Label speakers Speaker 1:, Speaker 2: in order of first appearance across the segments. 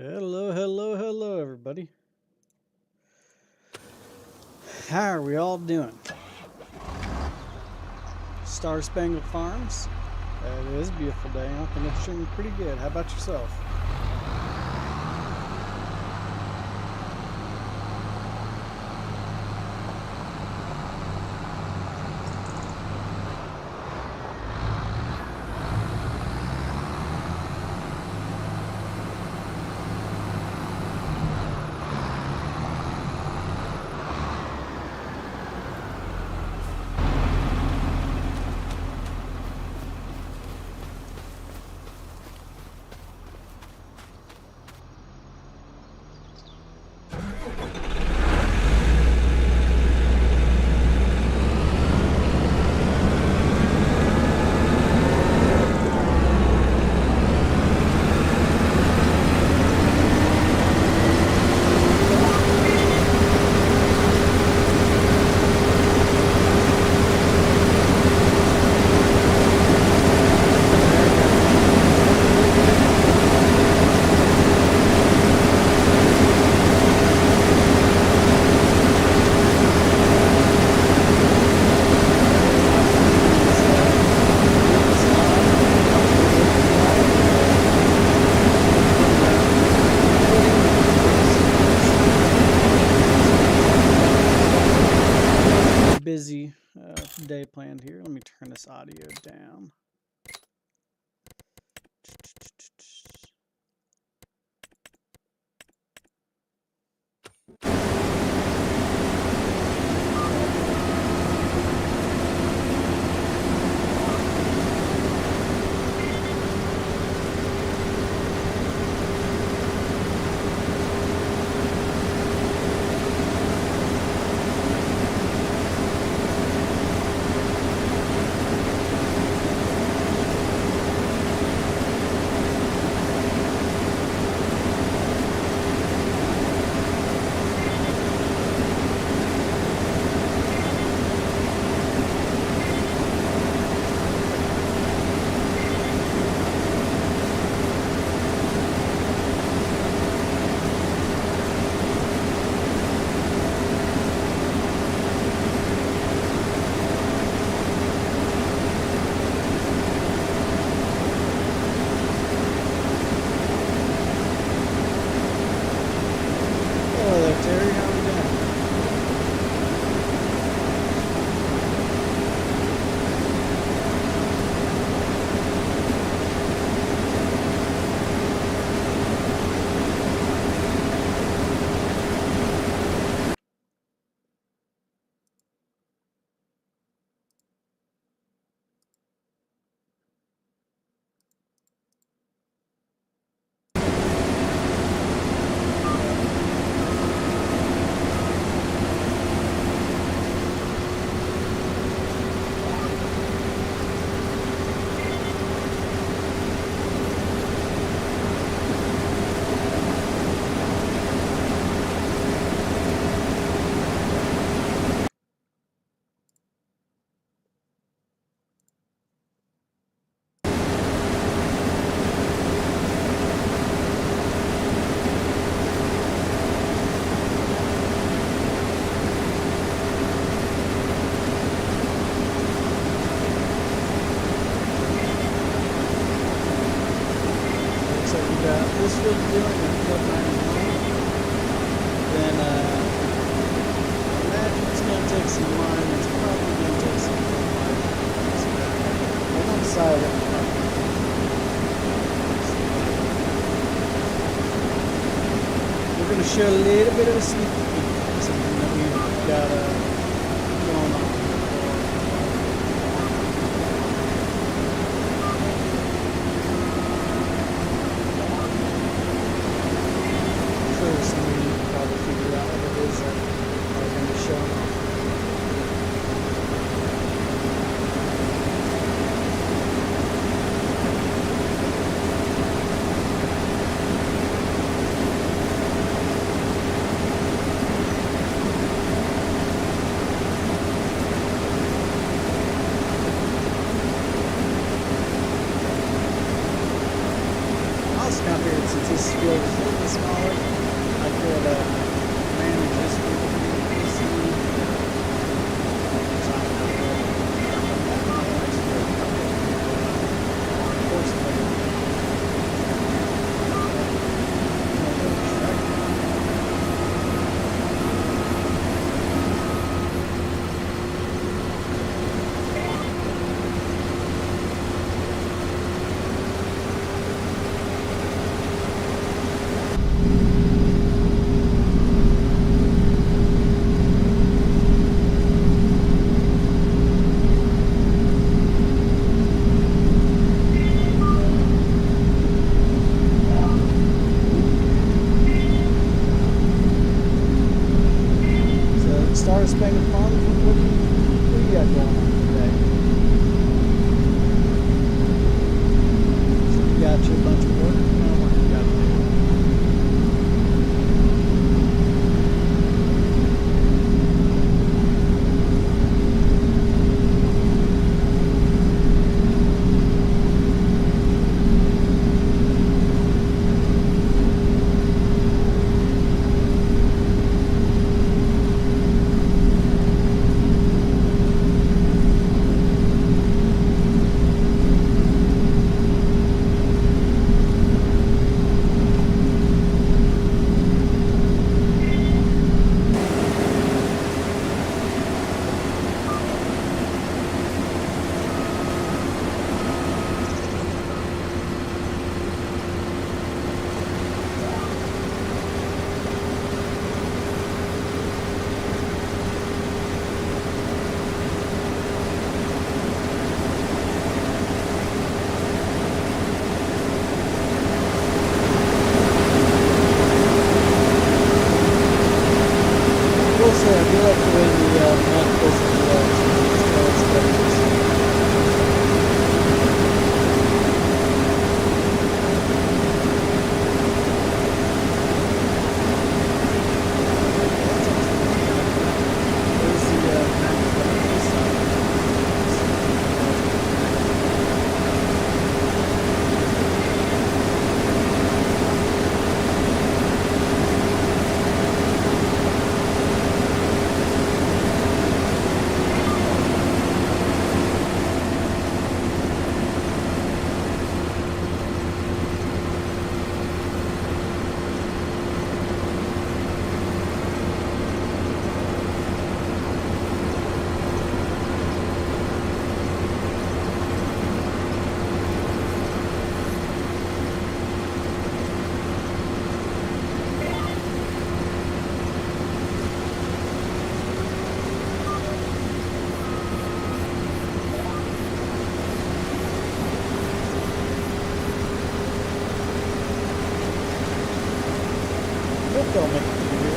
Speaker 1: Hello, hello, hello, everybody. How are we all doing? Star Spangled Farms? It is a beautiful day. I think it's shooting pretty good. How about yourself? Busy day planned here. Let me turn this audio down. This field doing a club 91, then I imagine it's going to take some line. It's probably going to take some line. I'm on the side of it. We're going to show a little bit of a sneak peek of something that we've got going on. start spending fun? What do you got going on today? So you got you a bunch of work? What kind of work you got to do? I do like the way the map goes into that. They'll make it easier.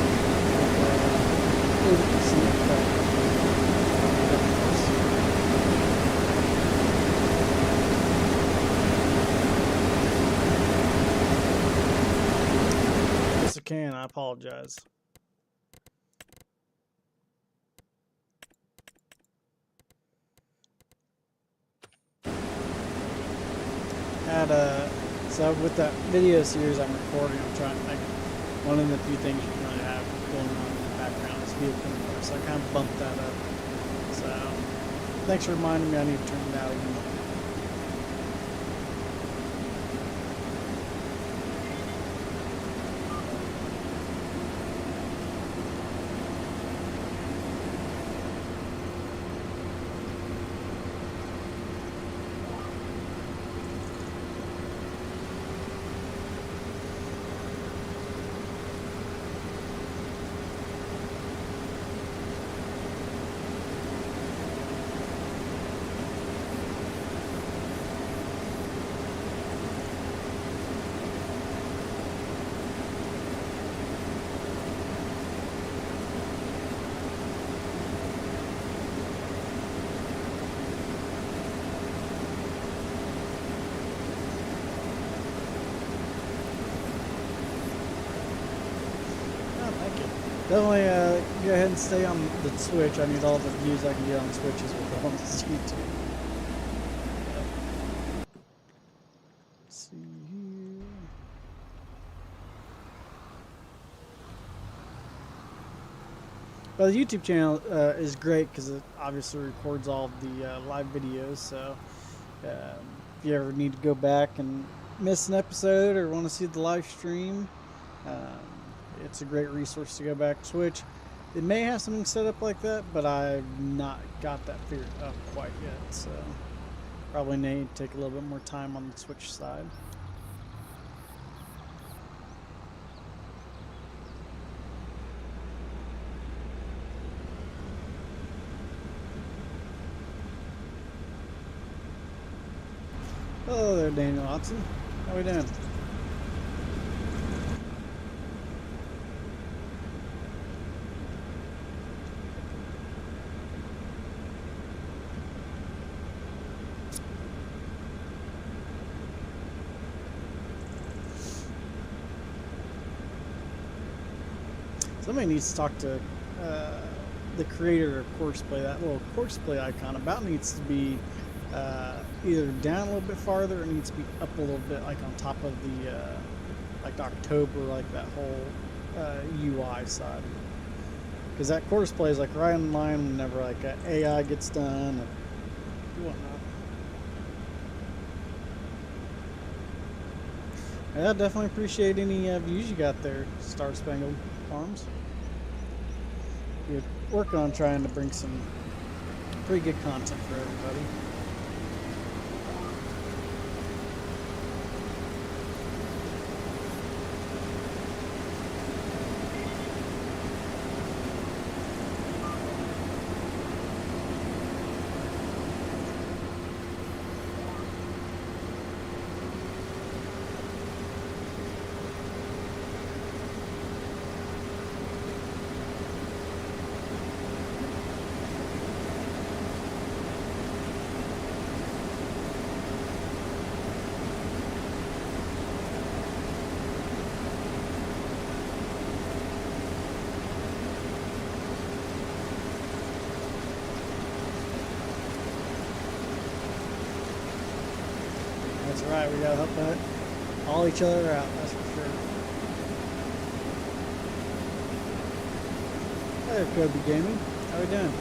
Speaker 1: Yes, I can. I apologize. So with that video series I'm recording, I'm trying to one of the few things you can really have going on in the background is vehicle noise, so I kind of bumped that up. So thanks for reminding me I need to turn it out even more. Definitely go ahead and stay on the Switch. I need all the views I can get on Switches with on this YouTube. Let's see here. Well, the YouTube channel is great because it obviously records all of the live videos. So if you ever need to go back and miss an episode or want to see the live stream, it's a great resource to go back to Switch. It may have something set up like that, but I've not got that figured out quite yet. So probably need to take a little bit more time on the Switch side. Hello there, Daniel Watson. How we doing? Somebody needs to talk to the creator of Courseplay. That little Courseplay icon about needs to be either down a little bit farther, or needs to be up a little bit, like on top of the like October, like that whole UI side. Because that Courseplay is like right in line whenever like AI gets done and whatnot. Yeah, definitely appreciate any views you got there, Star Spangled Farms. You're working on trying to bring some pretty good content for everybody. That's right, we gotta help all each other out, that's for sure. Hey, Kobe Gaming, how we doing?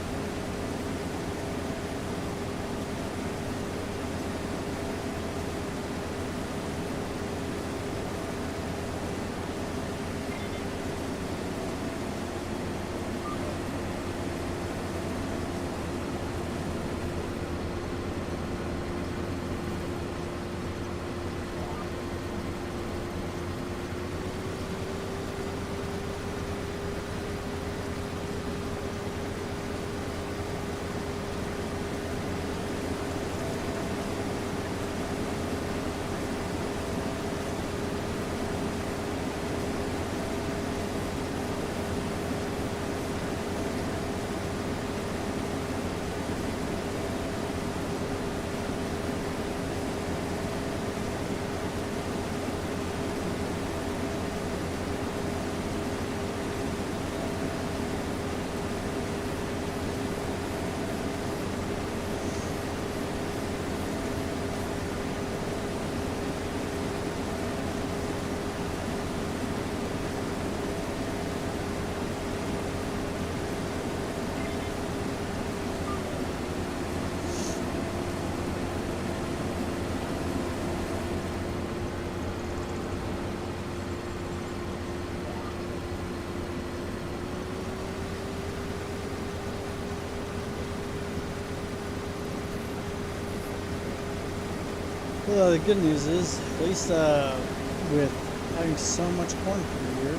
Speaker 1: Well, the good news is, at least with having so much corn per year,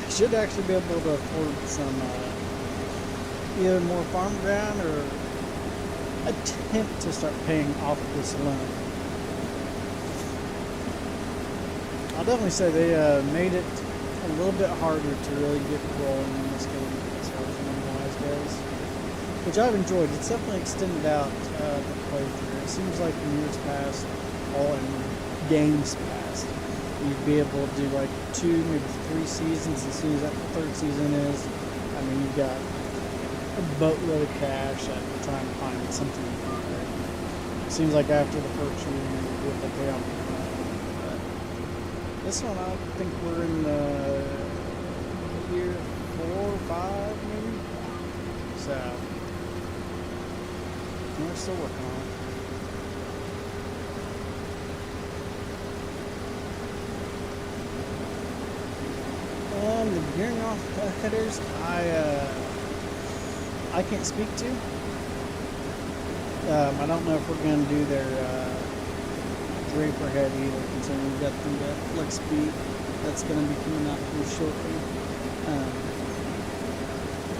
Speaker 1: I should actually be able to afford some either more farm ground or attempt to start paying off this loan. I'll definitely say they made it a little bit harder to really get rolling in this game as far as money-wise goes, which I've enjoyed. It's definitely extended out the playthrough. It seems like in years past, all in games past, you'd be able to do like 2, maybe 3 seasons. As soon as that 3rd season is, I mean, you've got a boatload of cash at the time to find something to do. It seems like after the 1st year, you're able to pay off. This one, I think we're in year 4 or 5, maybe. So we're still working on it. The gearing off headers, I can't speak to. I don't know if we're going to do their draper head either, considering we've got the flex beat that's going to be coming out here shortly.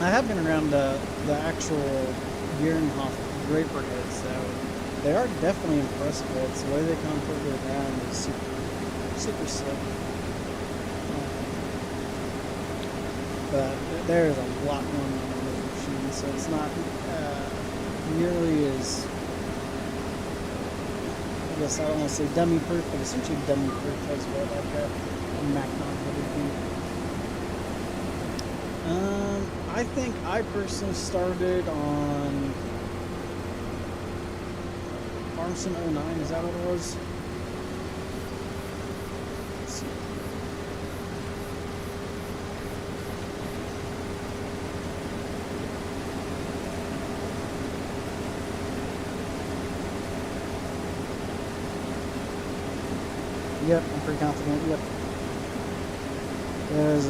Speaker 1: I have been around the actual gearing off draper heads, so they are definitely impressive. It's the way they come further down is super slick. But there is a lot going on in those machines, so it's not nearly as, I guess I don't want to say dummy proof, but essentially dummy proof as well, like a Macron would be. I think I personally started on Farm Sim 09. Is that what it was? Let's see. Yep, I'm pretty confident. Yep. It was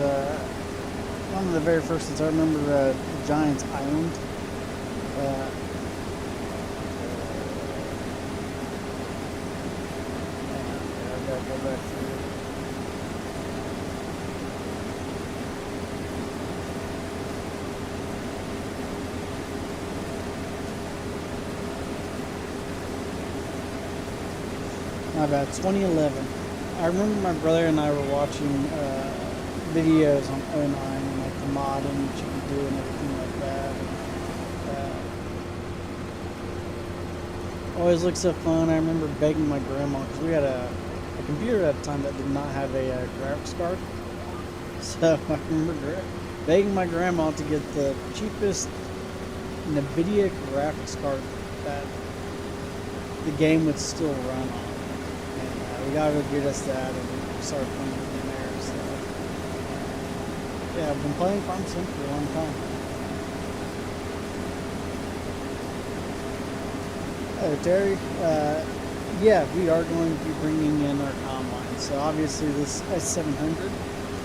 Speaker 1: one of the very first ones. I remember the Giants I owned. I gotta go back through. My bad. 2011. I remember my brother and I were watching videos on 09 and like the modding that you could do and everything like that. And, always looked so fun. I remember begging my grandma because we had a computer at the time that did not have a graphics card. So I remember begging my grandma to get the cheapest NVIDIA graphics card that the game would still run on. We gotta go get us that, and we started playing from there. So, yeah, I've been playing Farm Sim for a long time. Oh, Terry, yeah, we are going to be bringing in our combine. So obviously this S700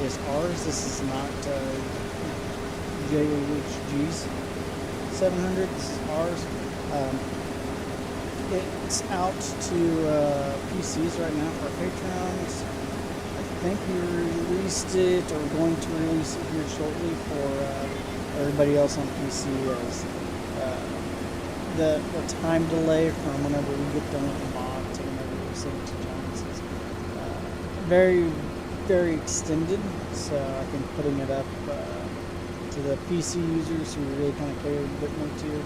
Speaker 1: is ours. This is not JHG's 700. This is ours. It's out to PCs right now for our patrons. I think we released it, or going to release it here shortly for everybody else on PC as the time delay from whenever we get done with the mod to whenever we send it to John's is very, very extended. So I think putting it up to the PC users who really kind of care a bit more to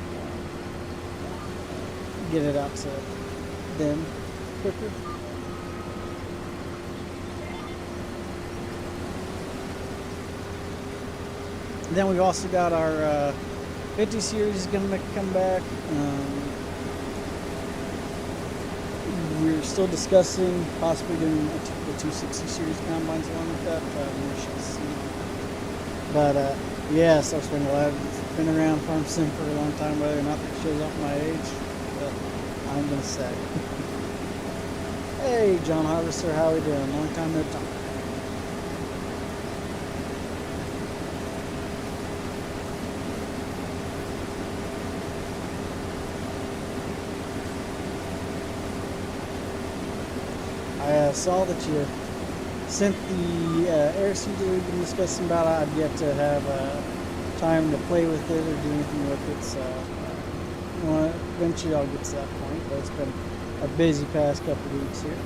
Speaker 1: get it out to them quicker. Then we've also got our 50 series is going to come back. We're still discussing possibly doing the 260 series combines along with that. We shall see. But yes, I was been glad. Been around Farm Sim for a long time, whether or not that shows up my age. But I'm gonna say. Hey, John Harvester, how we doing? Long time no talk. I saw that you sent the air seed that we've been discussing about. I've yet to have time to play with it or do anything with it, so eventually I'll get to that point, but it's been a busy past couple of weeks here.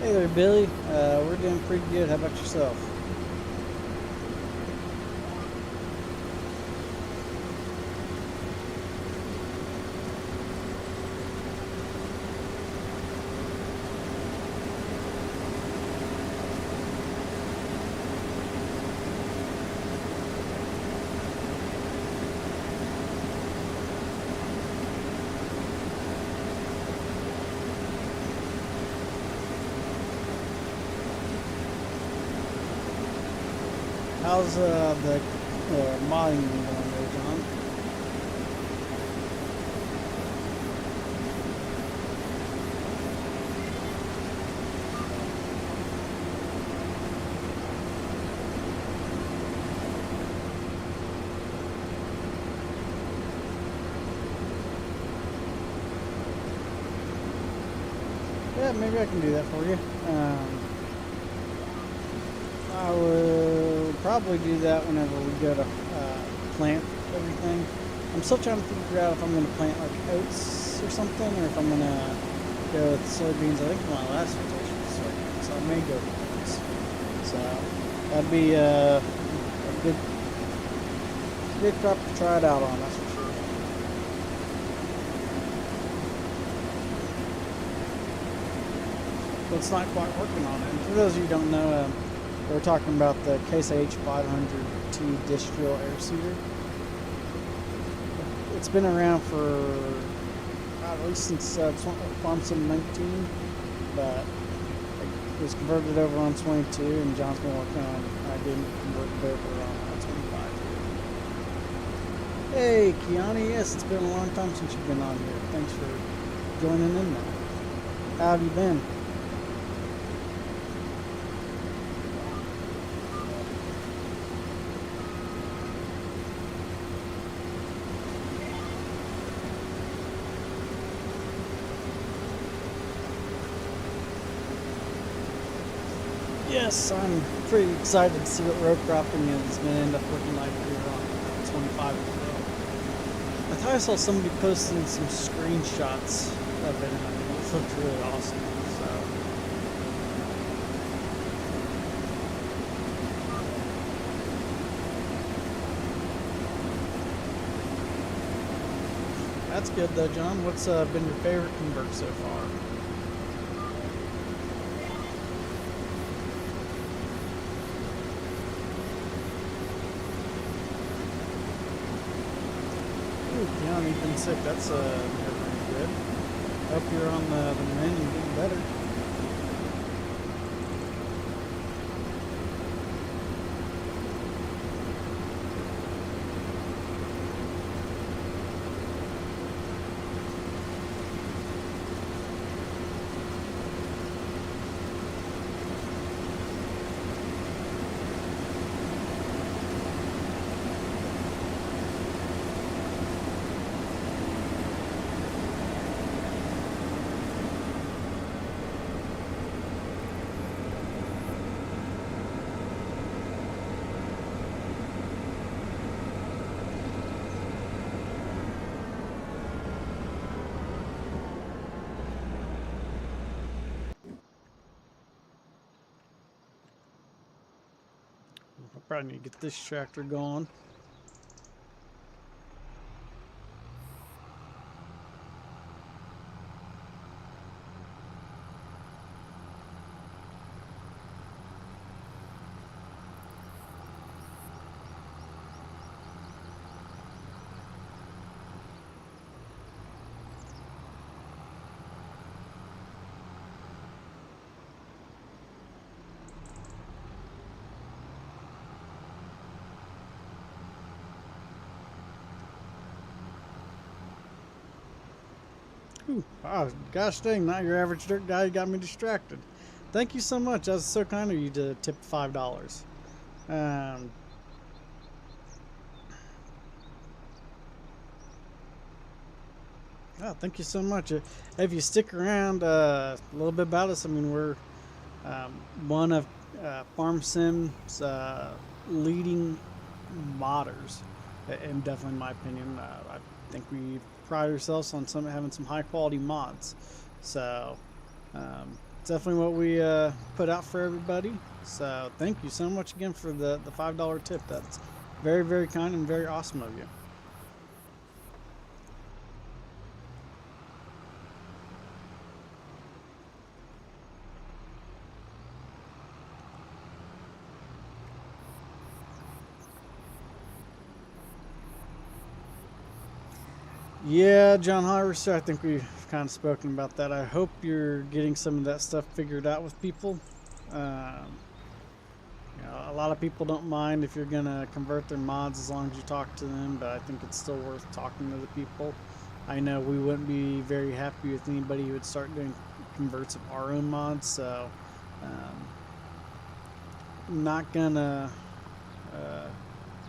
Speaker 1: Hey there, Billy. We're doing pretty good. How about yourself? How's the modding going there, John? Yeah, maybe I can do that for you. I will probably do that whenever we go to plant everything. I'm still trying to figure out if I'm going to plant like oats or something, or if I'm going to go with soybeans. I think my last rotation was soybeans, so I may go with oats. So that'd be a good crop to try it out on, that's for sure. But it's not quite working on it. And for those of you who don't know, We're talking about the Case H500T disc drill air seeder. It's been around for at least since Farm Sim 19, but it was converted over on 22, and John's been working on getting it converted over on 25. Hey, Kiani, yes, it's been a long time since you've been on here. Thanks for joining in now. How have you been? Yes, I'm pretty excited to see what road cropping is going to end up looking like here on 25 as well. I thought I saw somebody posting some screenshots of it, and I mean, it looked really awesome. So, that's good though, John. What's been your favorite convert so far? Yeah, you've been sick. That's never pretty good. Hope you're on the mend and getting better. I probably need to get this tractor going. Ooh, oh, gosh dang, not your average dirt guy. You got me distracted. Thank you so much. That was so kind of you to tip $5. Um, oh, thank you so much. If you stick around a little bit about us, I mean, we're one of Farm Sim's leading modders, and definitely in my opinion. I think we pride ourselves on having some high quality mods. So it's definitely what we put out for everybody. So thank you so much again for the $5 tip. That's very, very kind and very awesome of you. Yeah, John Harvester, I think we've kind of spoken about that. I hope you're getting some of that stuff figured out with people. Um, a lot of people don't mind if you're going to convert their mods as long as you talk to them, but I think it's still worth talking to the people. I know we wouldn't be very happy with anybody who would start doing converts of our own mods, so not going to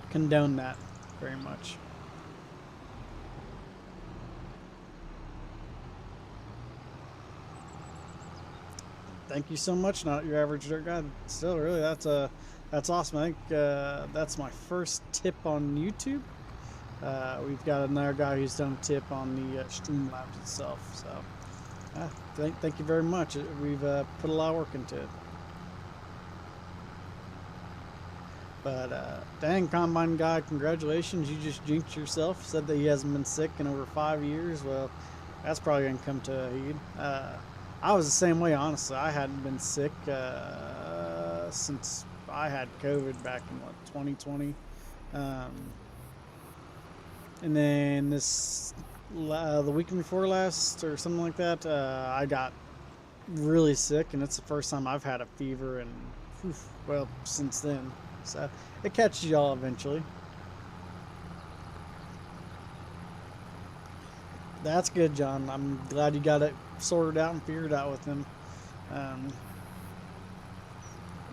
Speaker 1: condone that very much. Thank you so much. Not your average dirt guy. Still, really, that's awesome. I think that's my first tip on YouTube. We've got another guy who's done a tip on the Streamlabs itself. So, thank you very much. We've put a lot of work into it. But dang, Combine guy, congratulations! You just jinxed yourself. Said that he hasn't been sick in over 5 years. Well, that's probably gonna come to a heed. I was the same way, honestly. I hadn't been sick since I had COVID back in what, 2020, and then the weekend before last or something like that, I got really sick, and it's the first time I've had a fever and well, since then. So it catches y'all eventually. That's good, John. I'm glad you got it sorted out and figured out with him. Um,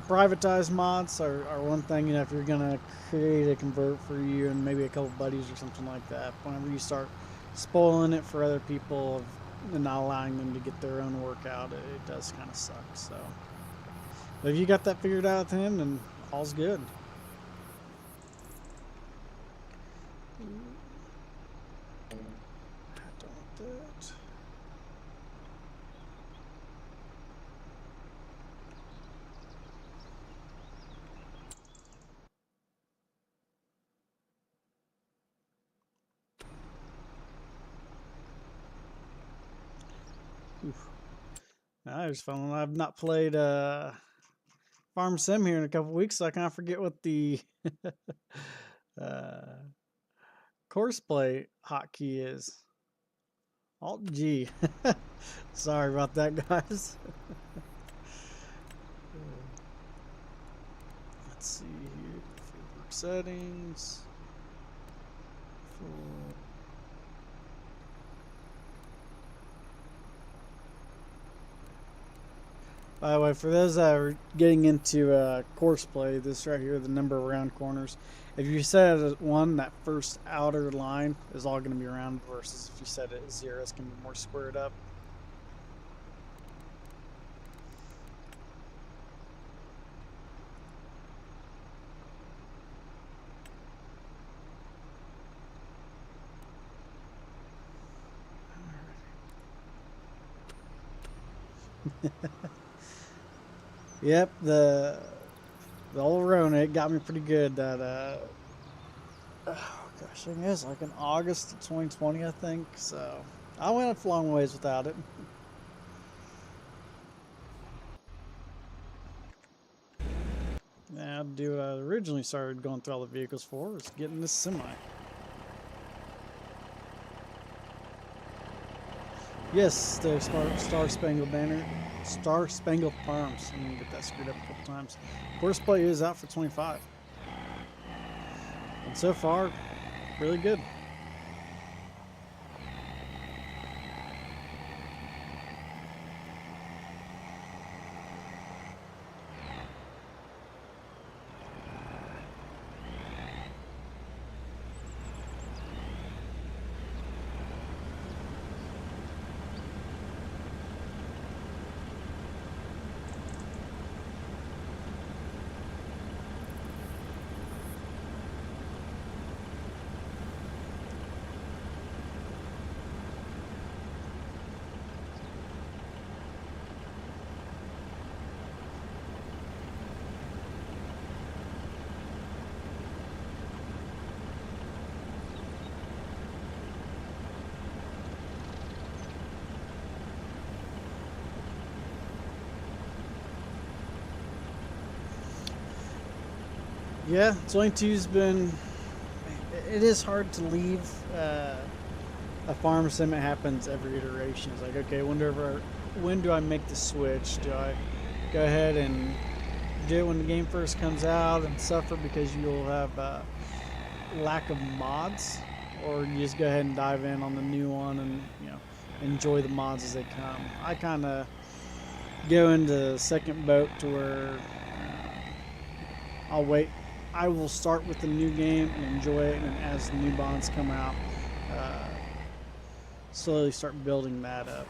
Speaker 1: Privatized mods are one thing, you know, if you're gonna create a convert for you and maybe a couple buddies or something like that. Whenever you start spoiling it for other people and not allowing them to get their own work out, it does kind of suck. So, but if you got that figured out with him, then all's good. Oof. I just found I've not played Farm Sim here in a couple weeks, so I kind of forget what the course play hotkey is. Alt G. Sorry about that, guys. Let's see here. Favorite settings. Full. By the way, for those that are getting into course play, this right here, the number of round corners, if you set it at 1, that first outer line is all going to be round, versus if you set it at 0, it's going to be more squared up. Yep, the old Rona, it got me pretty good. That oh gosh, I think it was like in August of 2020, I think. So I went a long ways without it. Now, do what I originally started going through all the vehicles for was getting this semi. Yes, the Star Spangled Banner. Star Spangled Farms. I'm gonna get that screwed up a couple times. Course play is out for 25. And so far, really good. Yeah, 22's been. It is hard to leave a farm sim. It happens every iteration. It's like, okay, when do I make the switch? Do I go ahead and do it when the game first comes out and suffer because you'll have lack of mods, or you just go ahead and dive in on the new one and enjoy the mods as they come? I kind of go into the second boat to where I'll wait. I will start with the new game and enjoy it, and as the new bonds come out, slowly start building that up.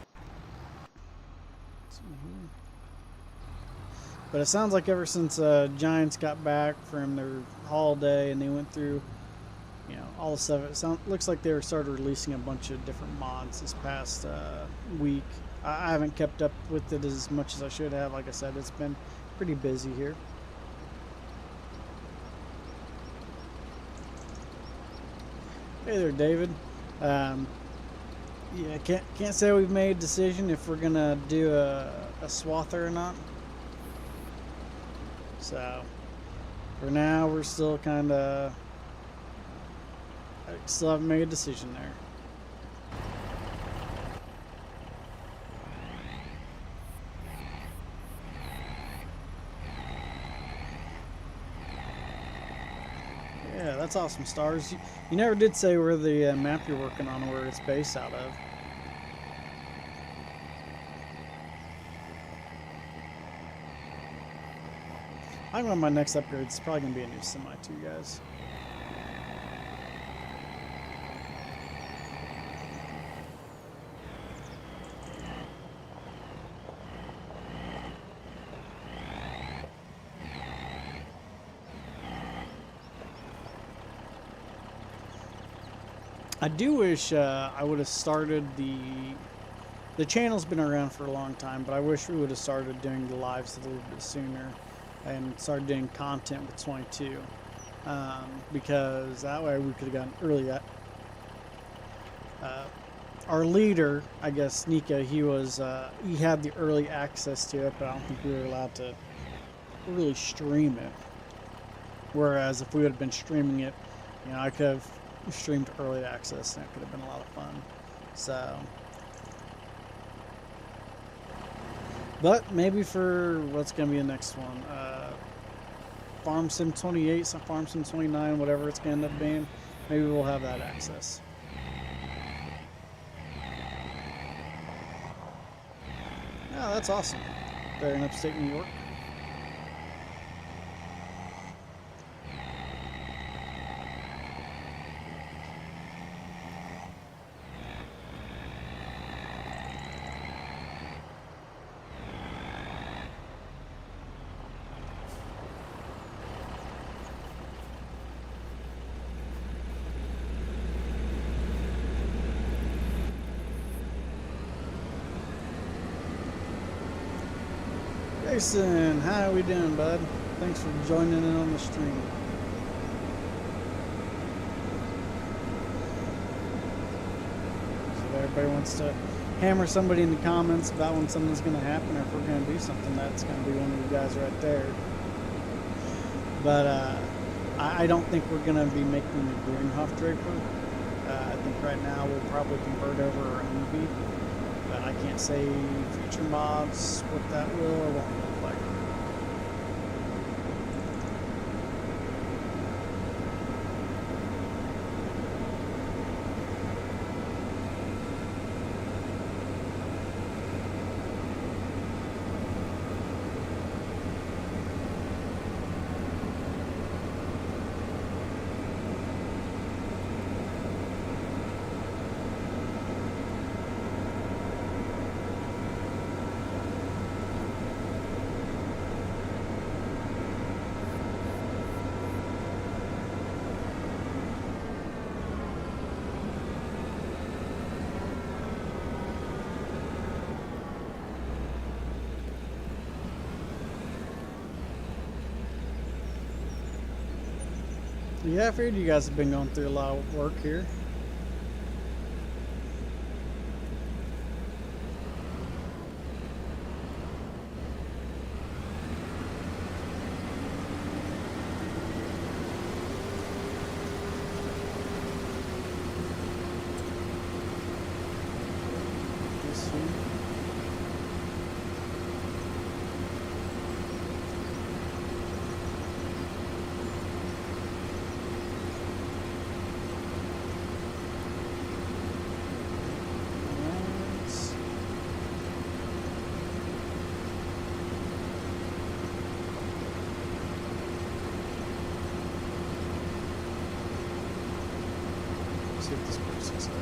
Speaker 1: But it sounds like ever since Giants got back from their holiday and they went through, all the stuff, looks like they started releasing a bunch of different mods this past week. I haven't kept up with it as much as I should have. Like I said, it's been pretty busy here. Hey there, David. Yeah, can't say we've made a decision if we're gonna do a swather or not. So For now, we're still kind of... still haven't made a decision there. Yeah, that's awesome, Stars. You never did say where the map you're working on, where it's based out of. I think on my next upgrade, it's probably going to be a new semi too, guys. I do wish I would have started the channel's been around for a long time, but I wish we would have started doing the lives a little bit sooner and started doing content with 22, because that way we could have gotten early at our leader, I guess Nika, he had the early access to it, but I don't think we were allowed to really stream it. Whereas if we would have been streaming it, you know, I could have streamed early access and it could have been a lot of fun. So, but maybe for what's gonna be the next one, Farm Sim 28, some Farm Sim 29, whatever it's gonna end up being, maybe we'll have that access. Oh, that's awesome. They're in upstate New York. Jason, how are we doing, bud? Thanks for joining in on the stream. So everybody wants to hammer somebody in the comments about when something's going to happen, or if we're going to do something, that's going to be one of you guys right there. But I don't think we're going to be making the Greenhoff Draper. I think right now we'll probably convert over our movie. But I can't say future mods what that will or won't look like. Yeah, I figured you guys have been going through a lot of work here. See what this person's like.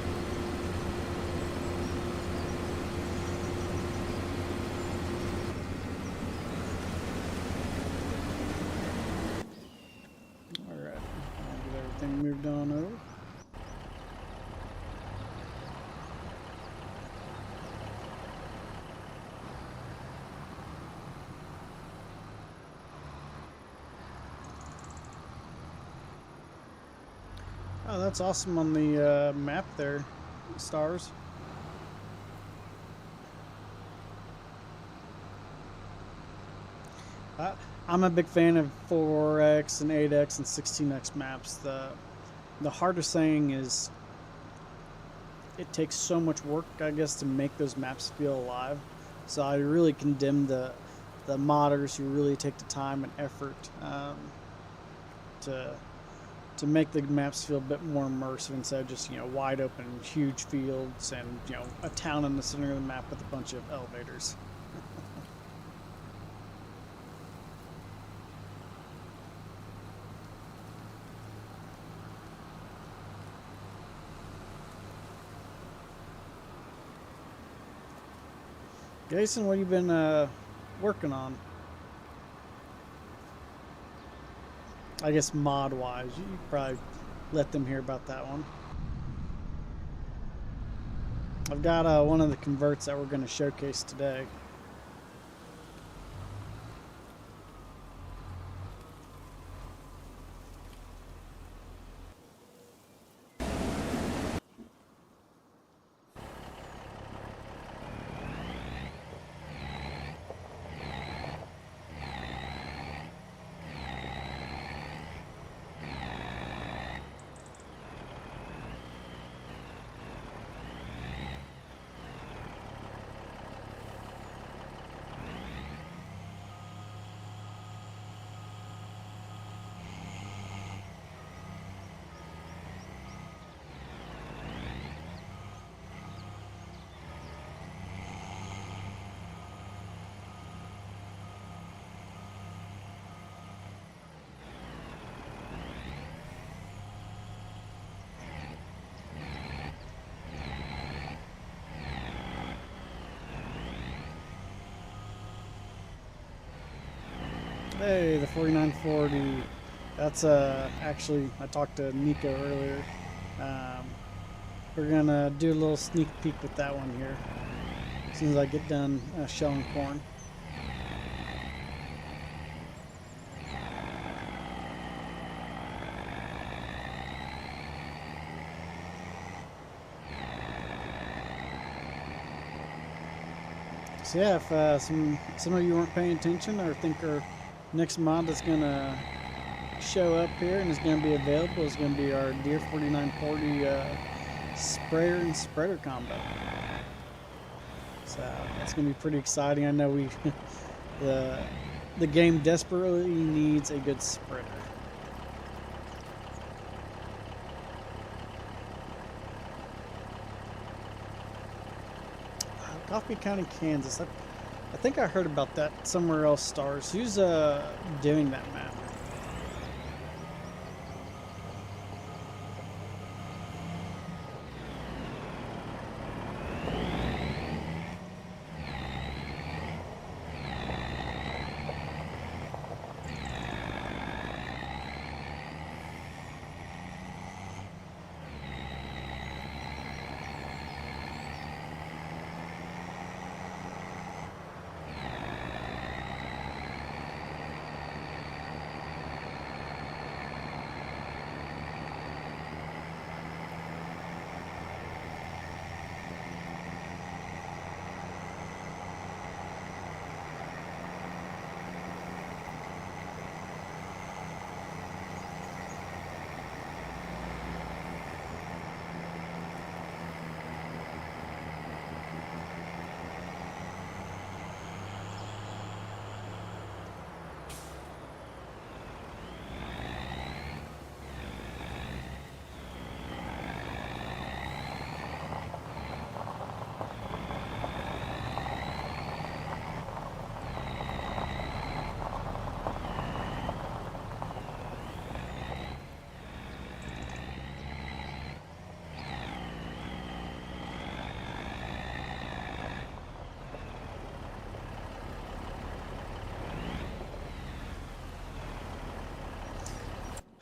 Speaker 1: Alright, I'll get everything moved on over. Oh, that's awesome on the map there, Stars. I'm a big fan of 4x and 8x and 16x maps. The hardest thing is it takes so much work, I guess, to make those maps feel alive. So I really condemn the modders who really take the time and effort to make the maps feel a bit more immersive instead of just, you know, wide open, huge fields and, you know, a town in the center of the map with a bunch of elevators. Jason, what have you been working on? I guess mod-wise, you probably let them hear about that one. I've got one of the converts that we're going to showcase today. Hey, the 4940. That's actually, I talked to Nico earlier. We're gonna do a little sneak peek with that one here as soon as I get done shelling corn. So yeah, if some of you weren't paying attention or think our next mod that's gonna show up here and is gonna be available is gonna be our Deer 4940 sprayer and spreader combo. So that's gonna be pretty exciting. I know we the game desperately needs a good spreader. Coffee County, Kansas. I think I heard about that somewhere else. Stars. Who's doing that map?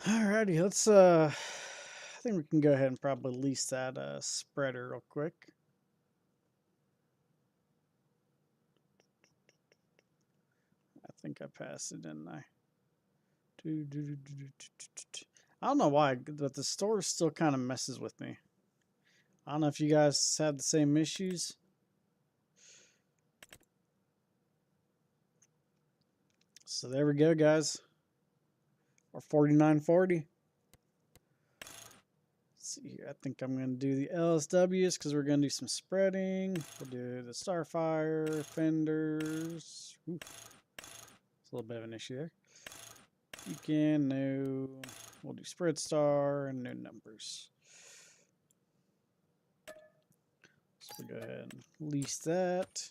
Speaker 1: Alrighty, let's I think we can go ahead and probably lease that spreader real quick. I think I passed it, didn't I? I don't know why, but the store still kind of messes with me. I don't know if you guys had the same issues. So there we go, guys. Or 4940. Let's see here. I think I'm going to do the LSWs because we're going to do some spreading. We'll do the Starfire, fenders. Ooh, it's a little bit of an issue there. You can no. We'll do spread star and no numbers. So we'll go ahead and lease that.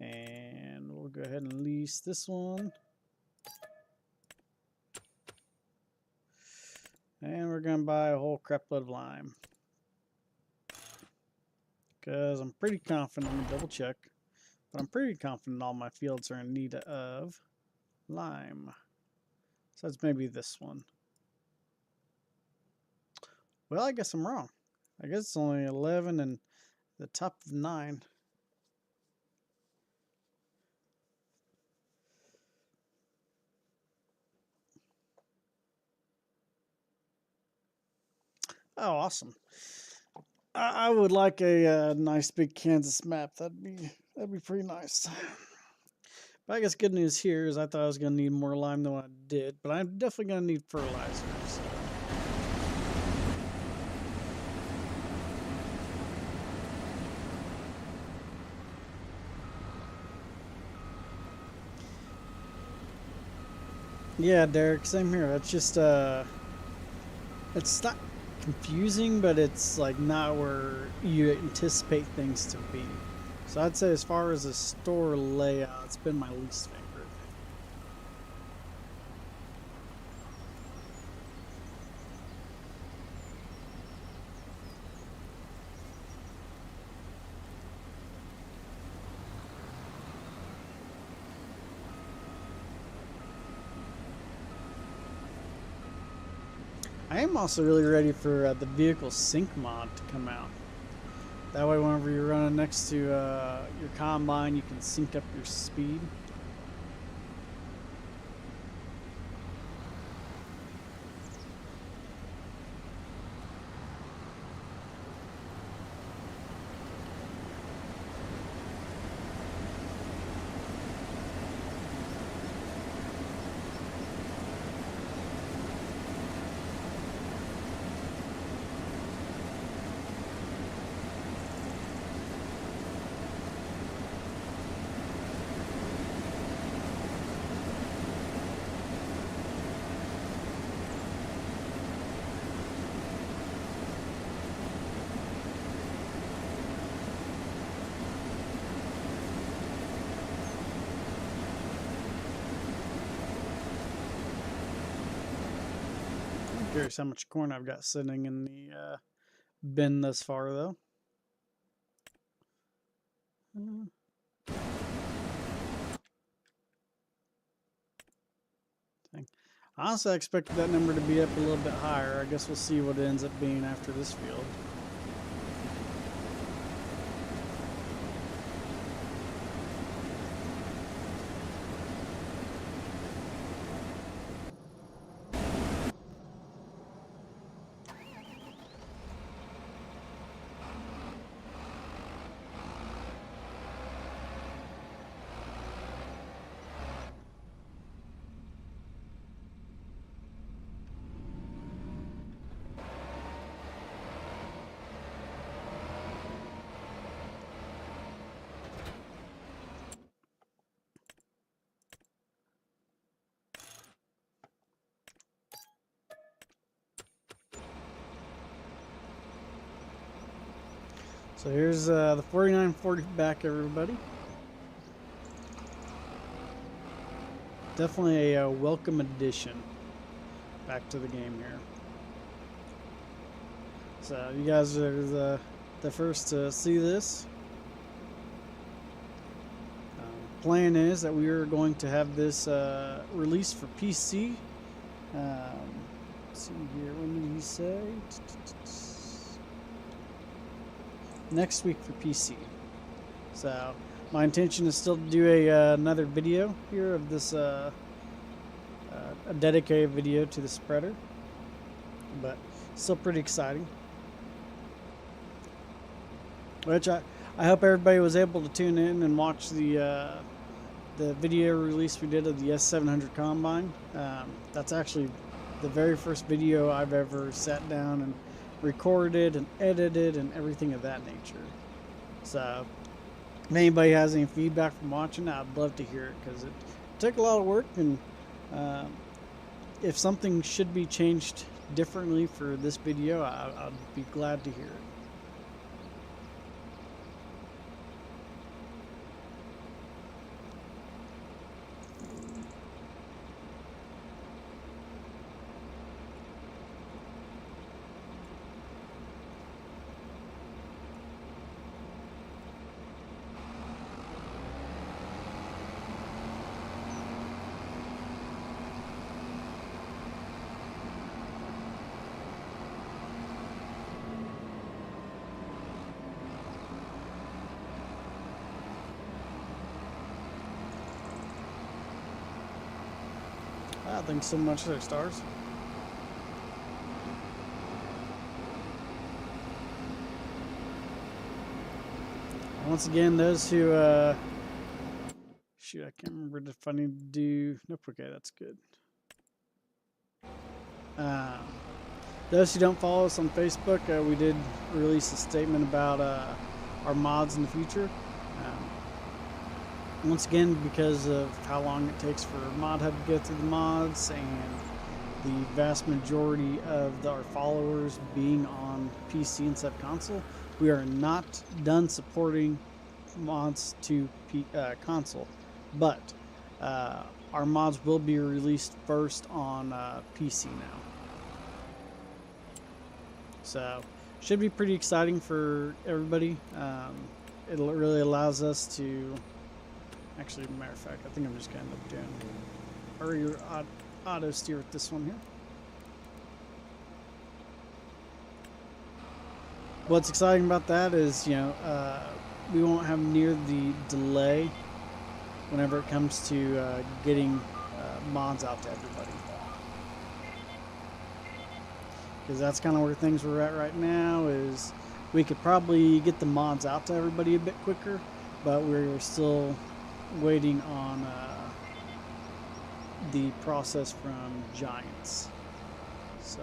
Speaker 1: And we'll go ahead and lease this one. And we're going to buy a whole crap load of lime. Because I'm pretty confident, I'm going to double check, but I'm pretty confident all my fields are in need of lime. So that's maybe this one. Well, I guess I'm wrong. I guess it's only 11 and the top of 9. Oh, awesome. I would like a nice big Kansas map. That'd be pretty nice. But I guess good news here is I thought I was going to need more lime than what I did, but I'm definitely going to need fertilizer. So. Yeah, Derek, same here. It's just it's not confusing, but it's like not where you anticipate things to be. So I'd say as far as the store layout, it's been my least favorite. I am also really ready for the vehicle sync mod to come out. That way whenever you're running next to your combine, you can sync up your speed. Curious how much corn I've got sitting in the bin thus far, though. Honestly, I expected that number to be up a little bit higher. I guess we'll see what it ends up being after this field. So here's the 4940 back, everybody. Definitely a welcome addition back to the game here. So you guys are the first to see this. Plan is that we are going to have this released for PC. Let's see here, when did he say? Next week for PC. So my intention is still to do another video here of this a dedicated video to the spreader, but still pretty exciting. Which I hope everybody was able to tune in and watch the the video release we did of the S700 Combine. That's actually the very first video I've ever sat down and recorded and edited and everything of that nature. So if anybody has any feedback from watching, I'd love to hear it, because it took a lot of work, and if something should be changed differently for this video, I'd be glad to hear it. Thanks so much for their stars. Once again, those who shoot, I can't remember if I need to do. Nope. Okay, that's good. Those who don't follow us on Facebook, we did release a statement about our mods in the future. Once again, because of how long it takes for Mod Hub to go through the mods, and the vast majority of our followers being on PC instead of console, we are not done supporting mods to console. But our mods will be released first on PC now. So should be pretty exciting for everybody. It really allows us to... Actually, matter of fact, I think I'm just going to end up doing your auto steer with this one here. What's exciting about that is, we won't have near the delay whenever it comes to getting mods out to everybody. Because that's kind of where things we're at right now. Is we could probably get the mods out to everybody a bit quicker, but we're still waiting on the process from Giants. So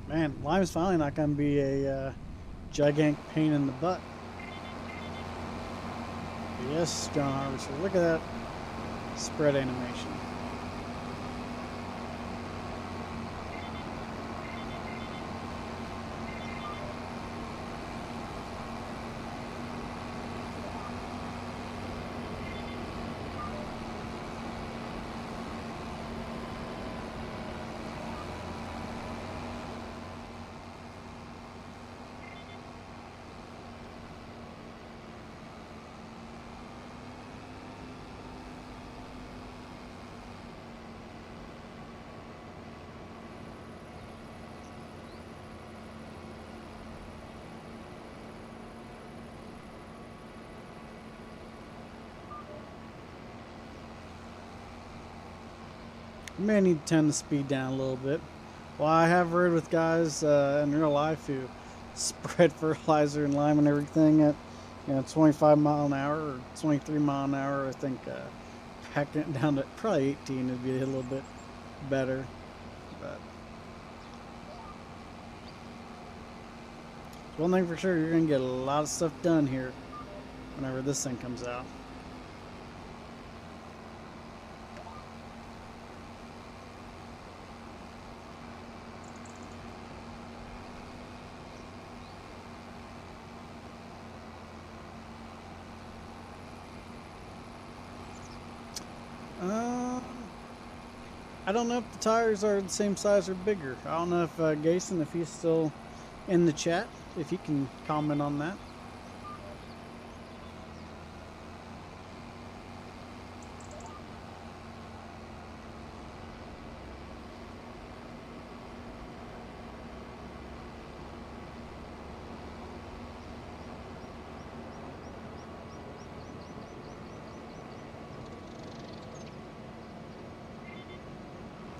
Speaker 1: man, Lime's finally not going to be a gigantic pain in the butt. Yes, John Harvester, look at that spread animation. You may need to tend the speed down a little bit. Well, I have read with guys in real life who spread fertilizer and lime and everything at 25 mile an hour or 23 mile an hour. I think packing it down to probably 18 would be a little bit better. But one thing for sure, you're gonna get a lot of stuff done here whenever this thing comes out. I don't know if the tires are the same size or bigger. I don't know if Gason, if he's still in the chat, if he can comment on that.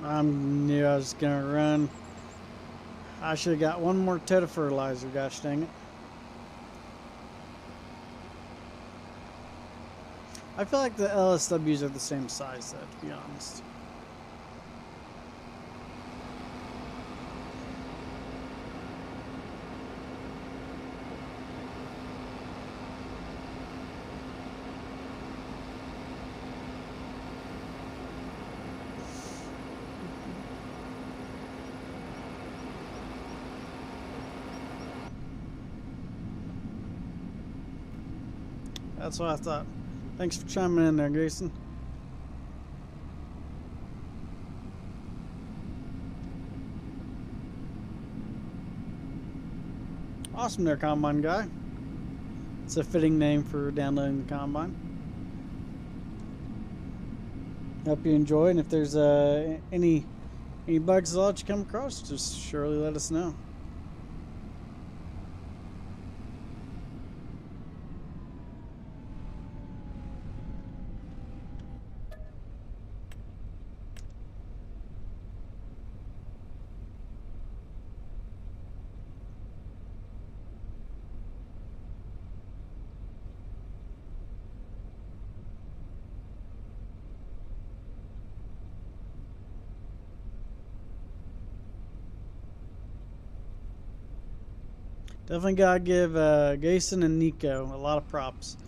Speaker 1: I knew I was gonna run. I should have got one more tet of fertilizer, gosh dang it. I feel like the LSWs are the same size though, to be honest. That's what I thought. Thanks for chiming in there, Jason. Awesome there, Combine Guy. It's a fitting name for downloading the Combine. Hope you enjoy, and if there's any bugs that you come across, just surely let us know. Definitely gotta give Gason and Nico a lot of props.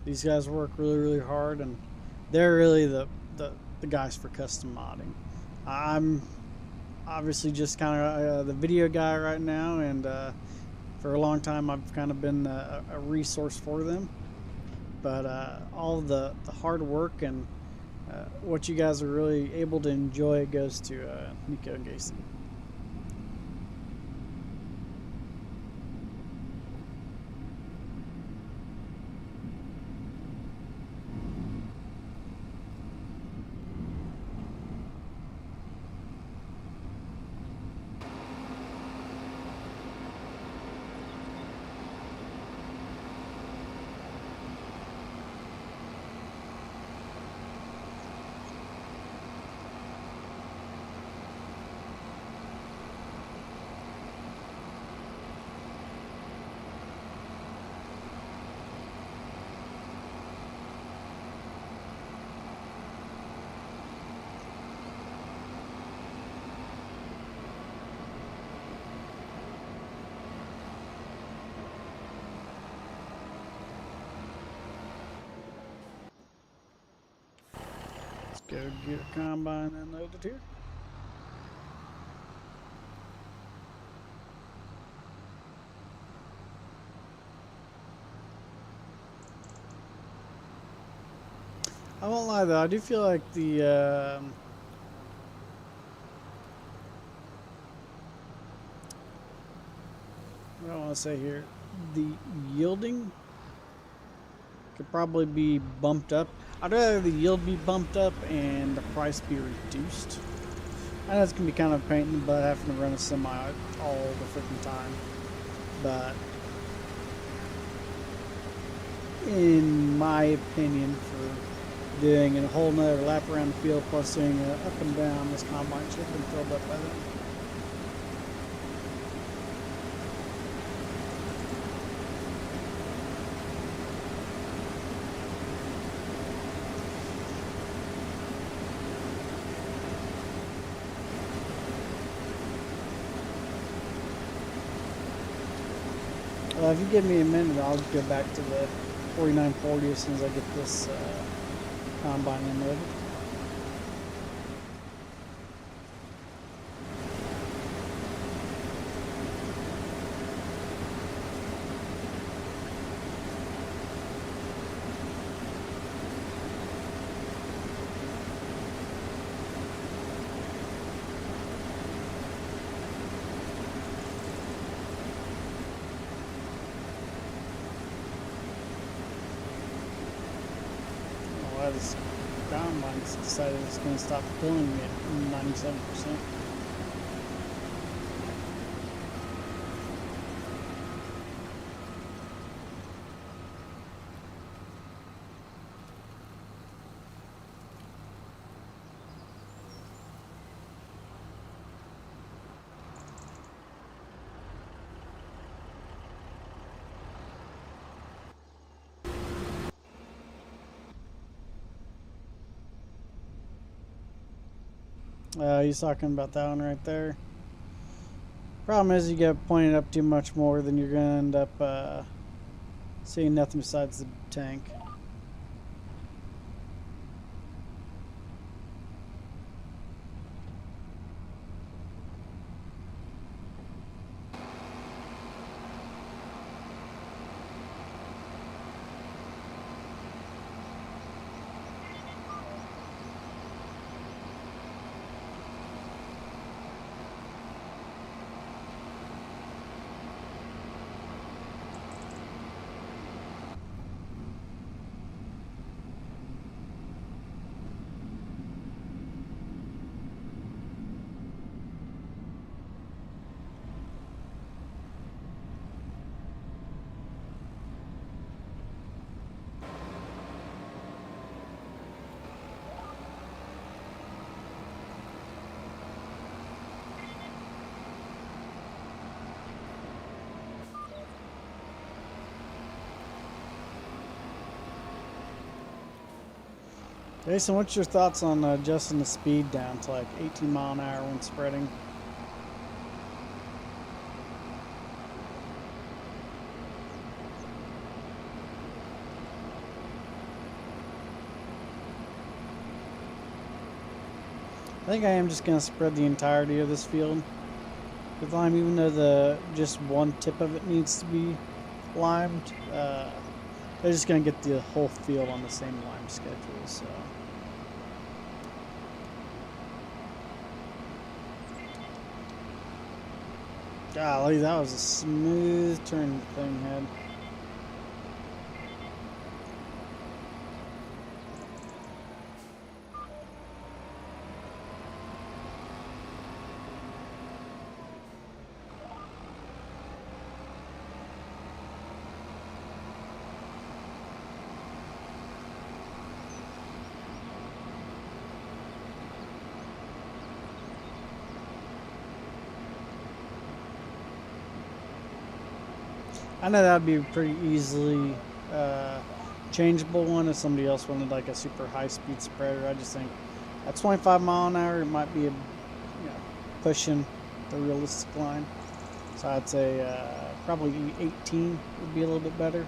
Speaker 1: These guys work really hard, and they're really the guys for custom modding. I'm obviously just kind of the video guy right now, and for a long time I've kind of been a resource for them. But all the hard work and what you guys are really able to enjoy goes to Nico and Gason. Go get a combine unloaded here. I won't lie though, I do feel like the what do I want to say here, the yielding could probably be bumped up. I'd rather the yield be bumped up and the price be reduced. I know it's going to be kind of a pain in the butt having to run a semi all the freaking time. But in my opinion, for doing a whole nother lap around the field plus doing up and down. This combine should have been filled up by then. If you give me a minute, I'll go back to the 4940 as soon as I get this combine unloaded. This combine's decided it's going to stop filling me at 97%. He's talking about that one right there. Problem is, you get pointed up too much more, then you're going to end up seeing nothing besides the tank. Jason, what's your thoughts on adjusting the speed down to like 18 mile an hour when spreading? I think I am just going to spread the entirety of this field with lime, even though just one tip of it needs to be limed. They're just going to get the whole field on the same lime schedule, so. Golly, that was a smooth turn the thing had. I know that would be a pretty easily changeable one if somebody else wanted like a super high speed spreader. I just think at 25 mile an hour it might be pushing the realistic line. So I'd say probably 18 would be a little bit better.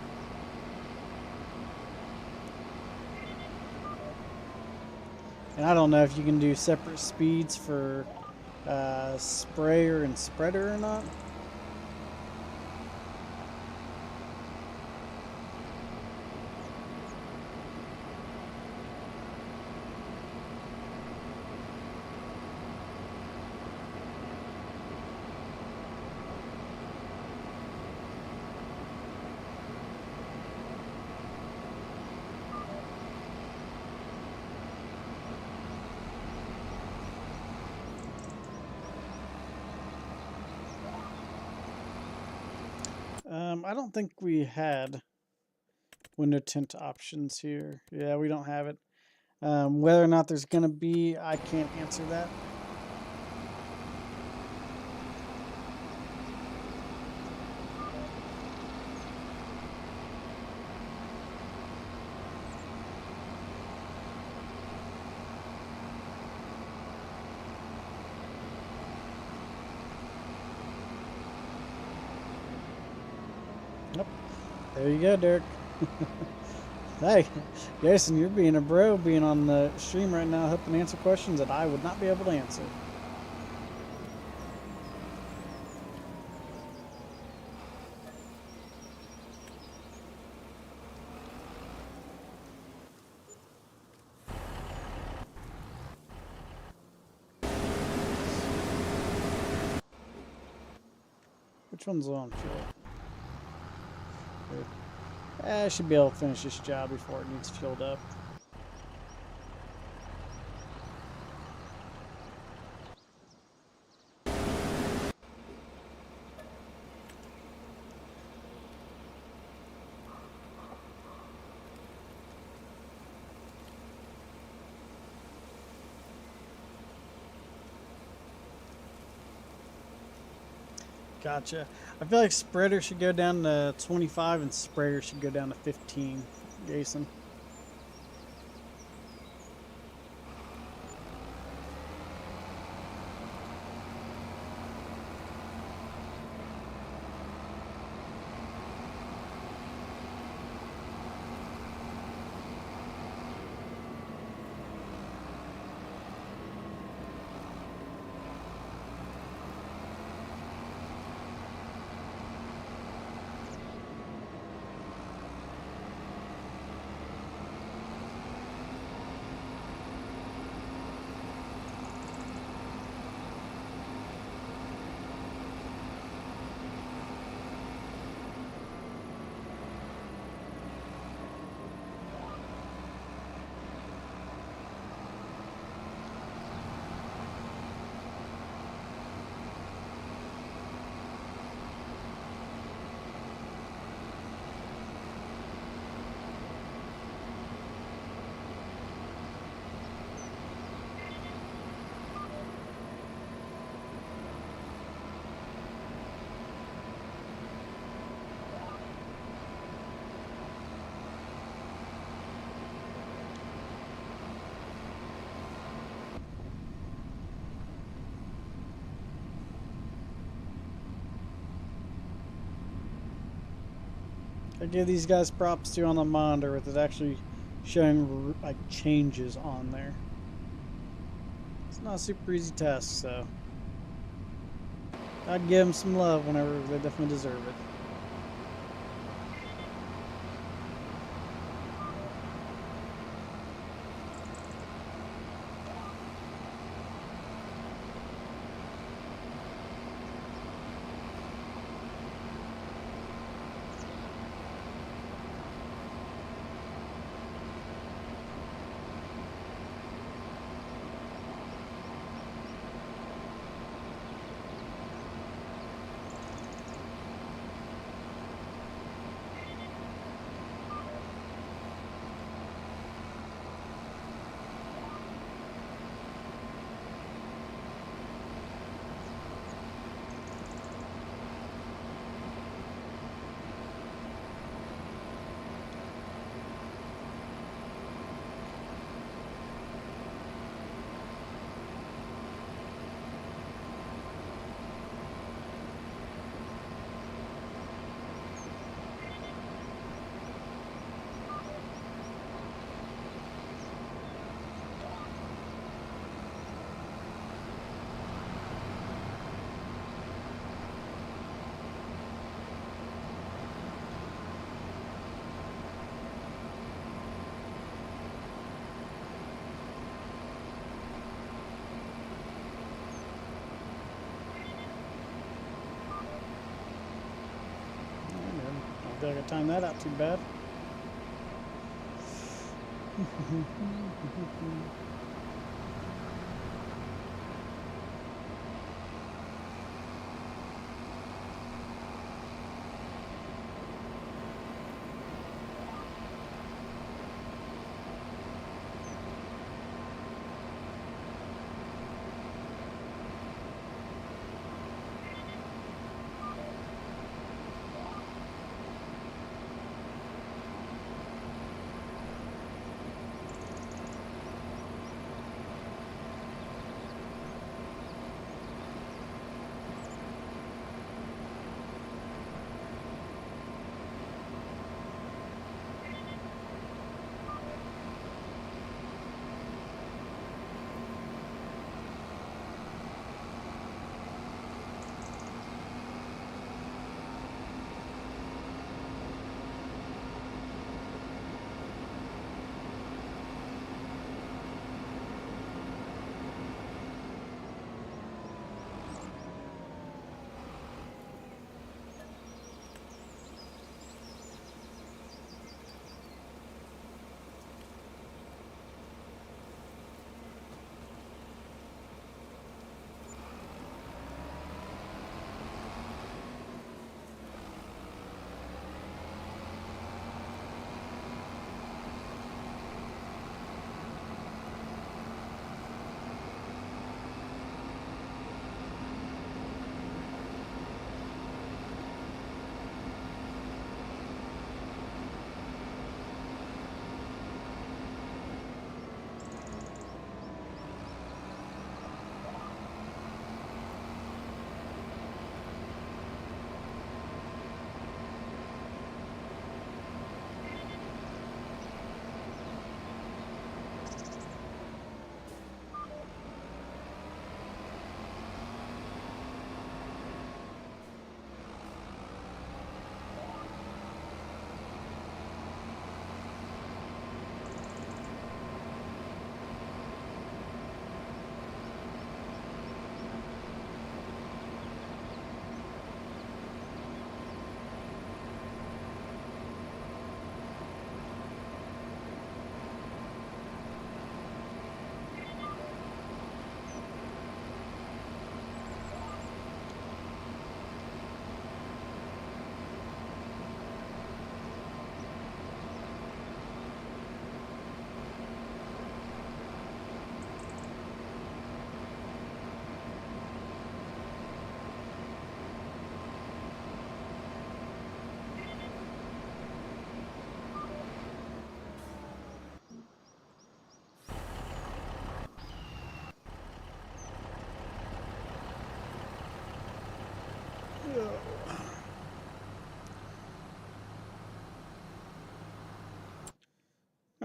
Speaker 1: And I don't know if you can do separate speeds for sprayer and spreader or not. I don't think we had window tint options here. Yeah, we don't have it. Whether or not there's going to be, I can't answer that. Yep. There you go, Derek. Hey, Jason, you're being a bro, being on the stream right now, helping answer questions that I would not be able to answer. Which one's on fuel? I should be able to finish this job before it needs filled up. Gotcha. I feel like spreader should go down to 25 and sprayer should go down to 15, Jason. I give these guys props too on the monitor with it actually showing like changes on there. It's not a super easy task, so I'd give them some love whenever they definitely deserve it. I feel like I timed that out too bad.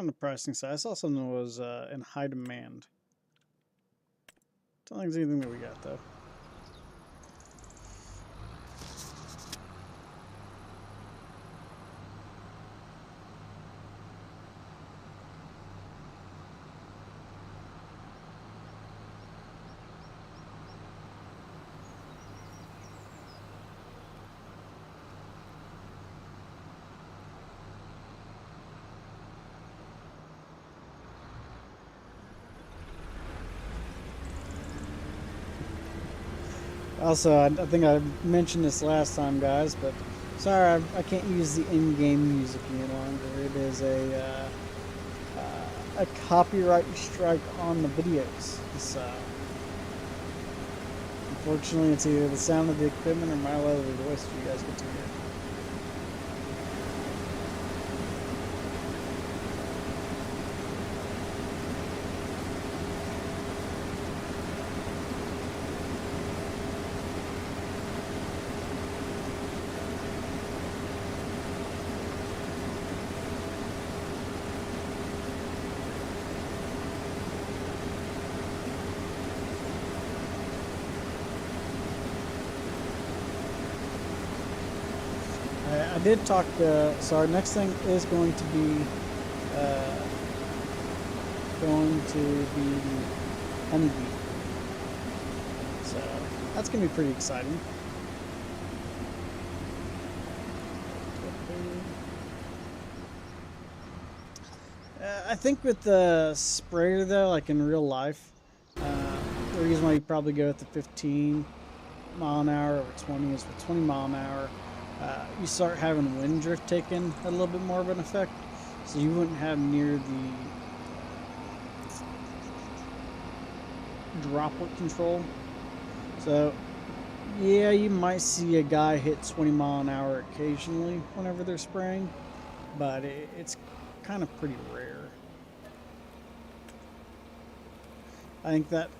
Speaker 1: on the pricing side. I saw something that was in high demand. Don't think there's anything that we got though. Also, I think I mentioned this last time, guys, but sorry, I can't use the in-game music any longer. It is a copyright strike on the videos. So, unfortunately, it's either the sound of the equipment or my lovely voice that you guys get to hear. I did talk to, so our next thing is going to be honeybee. So that's going to be pretty exciting. I think with the sprayer though, like in real life, the reason why you probably go with the 15 mile an hour over 20 is with 20 mile an hour. You start having wind drift taking a little bit more of an effect, so you wouldn't have near the droplet control. So yeah, you might see a guy hit 20 mile an hour occasionally whenever they're spraying, but it's kind of pretty rare. I think that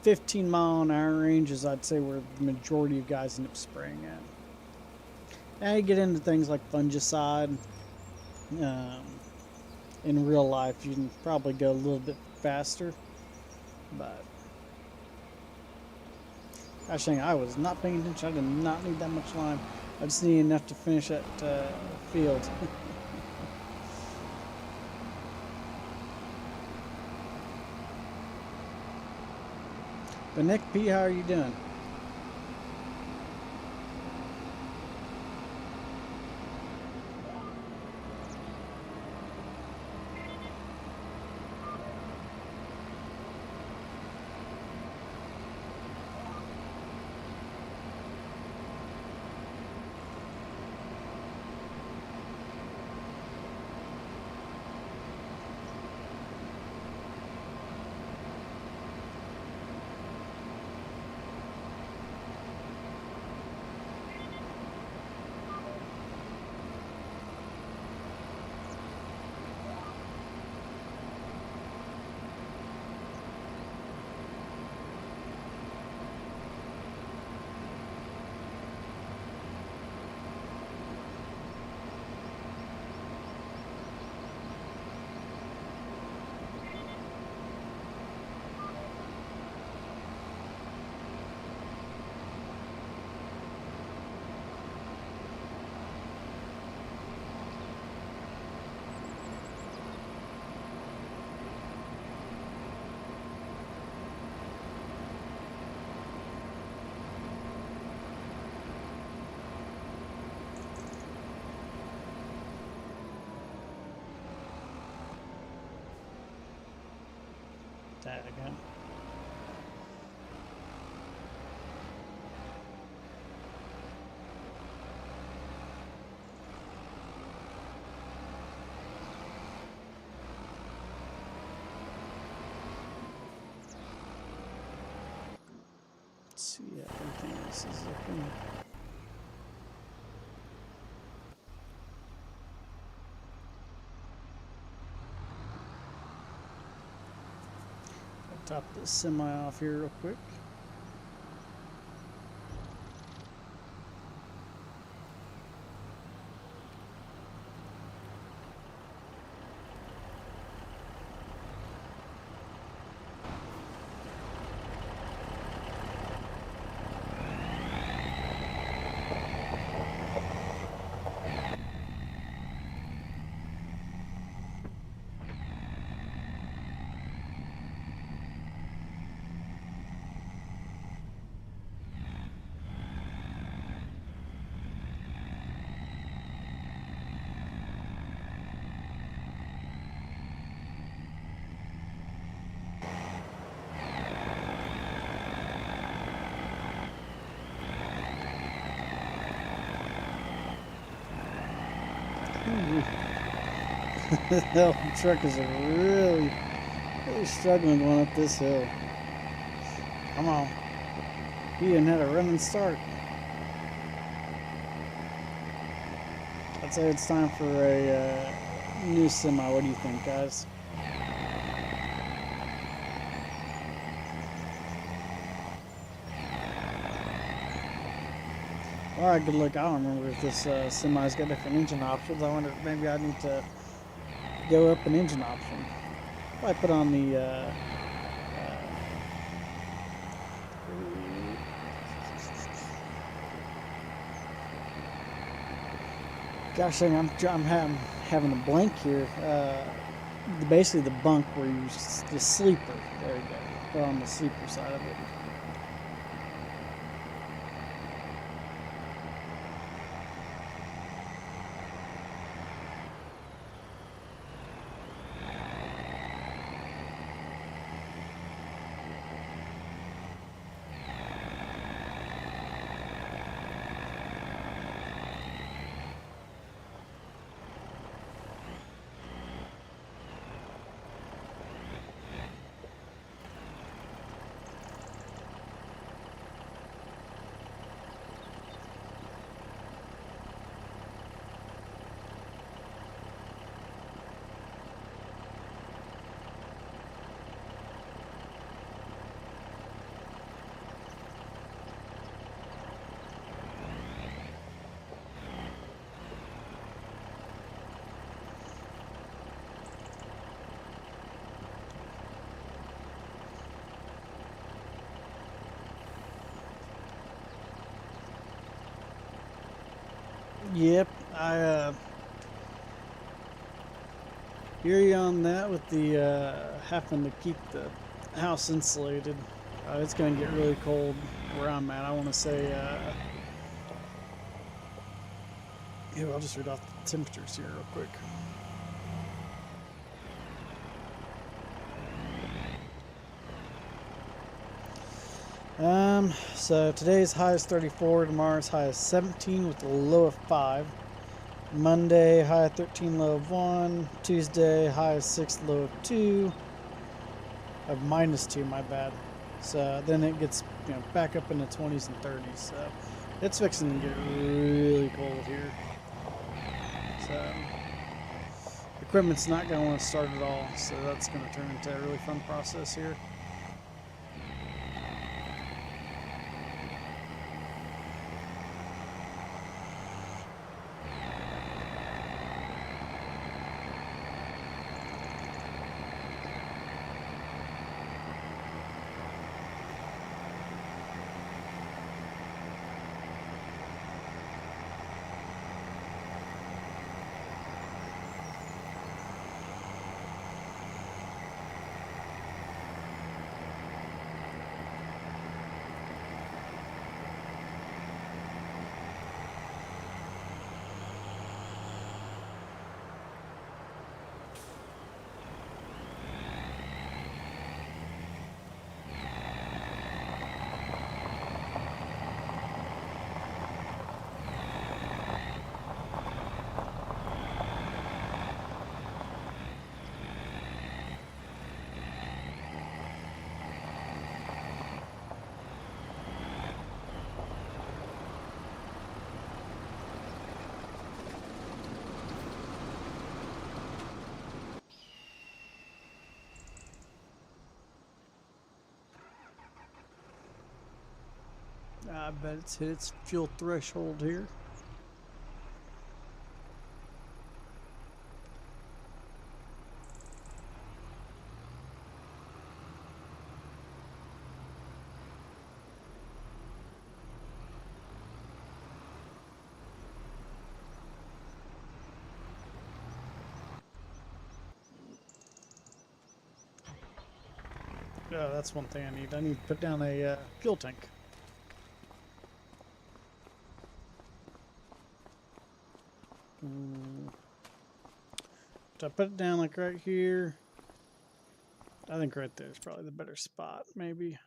Speaker 1: 15 mile an hour range is, I'd say, where the majority of guys end up spraying at. Now you get into things like fungicide. In real life, you can probably go a little bit faster, but gosh dang, I was not paying attention. I did not need that much lime. I just need enough to finish that field. But Nick P, how are you doing? That again. Let's see, everything else is looking. Top this semi off here real quick. That truck is really struggling going up this hill. Come on. He didn't have a running start. I'd say it's time for a new semi. What do you think, guys? Alright, good luck. I don't remember if this semi's got different engine options. I wonder if maybe I need to go up an engine option. I put on the gosh dang, I'm having a blank here. Basically the bunk where you the sleeper. There you go. Put on the sleeper side of it. Yep, I hear you on that with the having to keep the house insulated. It's going to get really cold where I'm at. I want to say, here, I'll just read off the temperatures here real quick. So today's high is 34, tomorrow's high is 17 with a low of 5. Monday, high of 13, low of 1. Tuesday, high of 6, low of 2. Of -2, my bad. So then it gets, back up in the 20s and 30s. So it's fixing to get really cold here. So equipment's not going to want to start at all. So that's going to turn into a really fun process here. I bet it's hit its fuel threshold here. Oh, that's one thing I need. I need to put down a fuel tank. So I put it down like right here. I think right there is probably the better spot, maybe.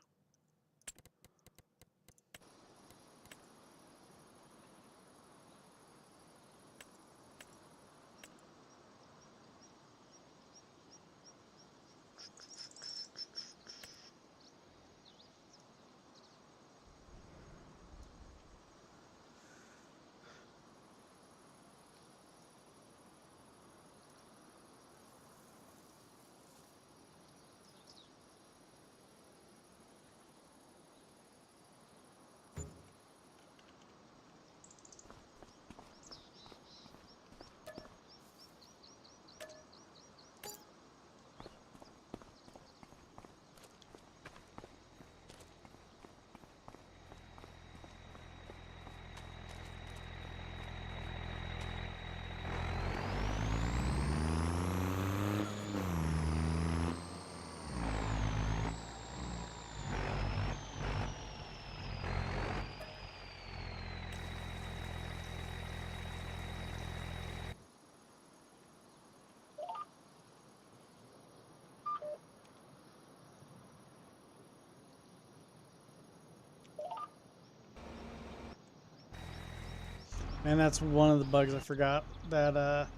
Speaker 1: And that's one of the bugs I forgot that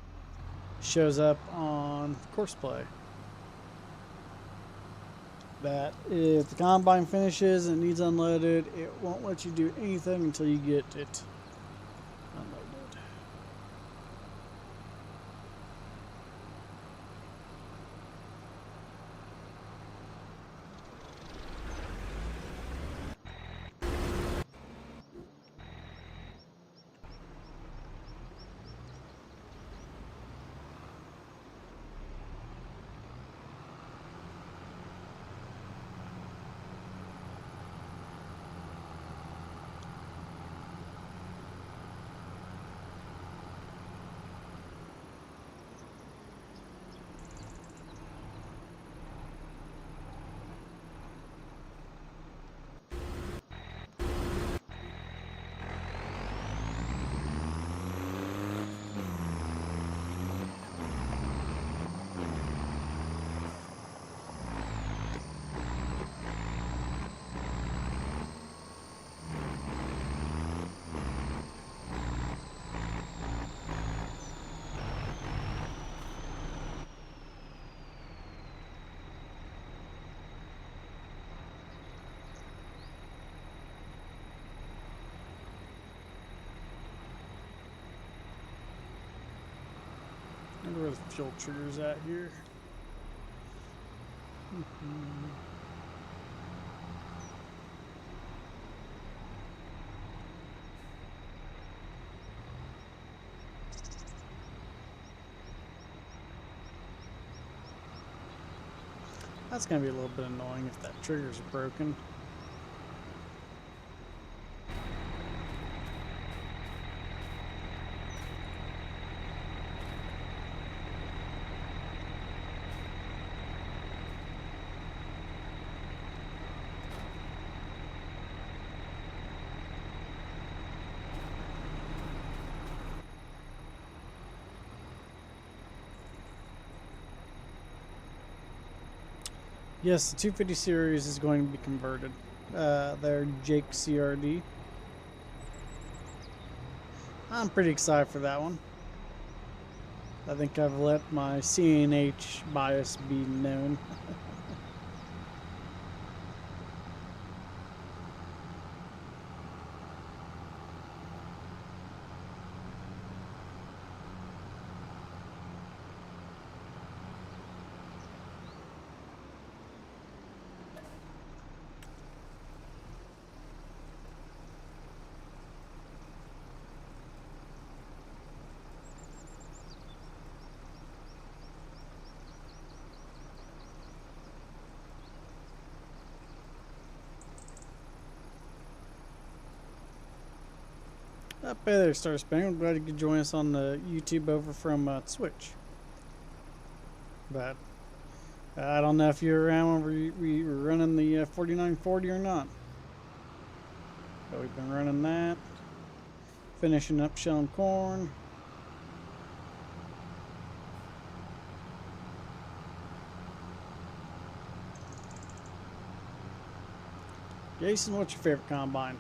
Speaker 1: shows up on Courseplay. That if the combine finishes and it needs unloaded, it won't let you do anything until you get it unloaded. I wonder where the fuel trigger's at here. That's going to be a little bit annoying if that trigger's broken. Yes, the 250 series is going to be converted. They're Jake CRD. I'm pretty excited for that one. I think I've let my CNH bias be known. Up there, Star Spinning. I'm glad you could join us on the YouTube over from Switch. But I don't know if you were around when we were running the 4940 or not. But we've been running that. Finishing up shelling corn. Jason, what's your favorite combine?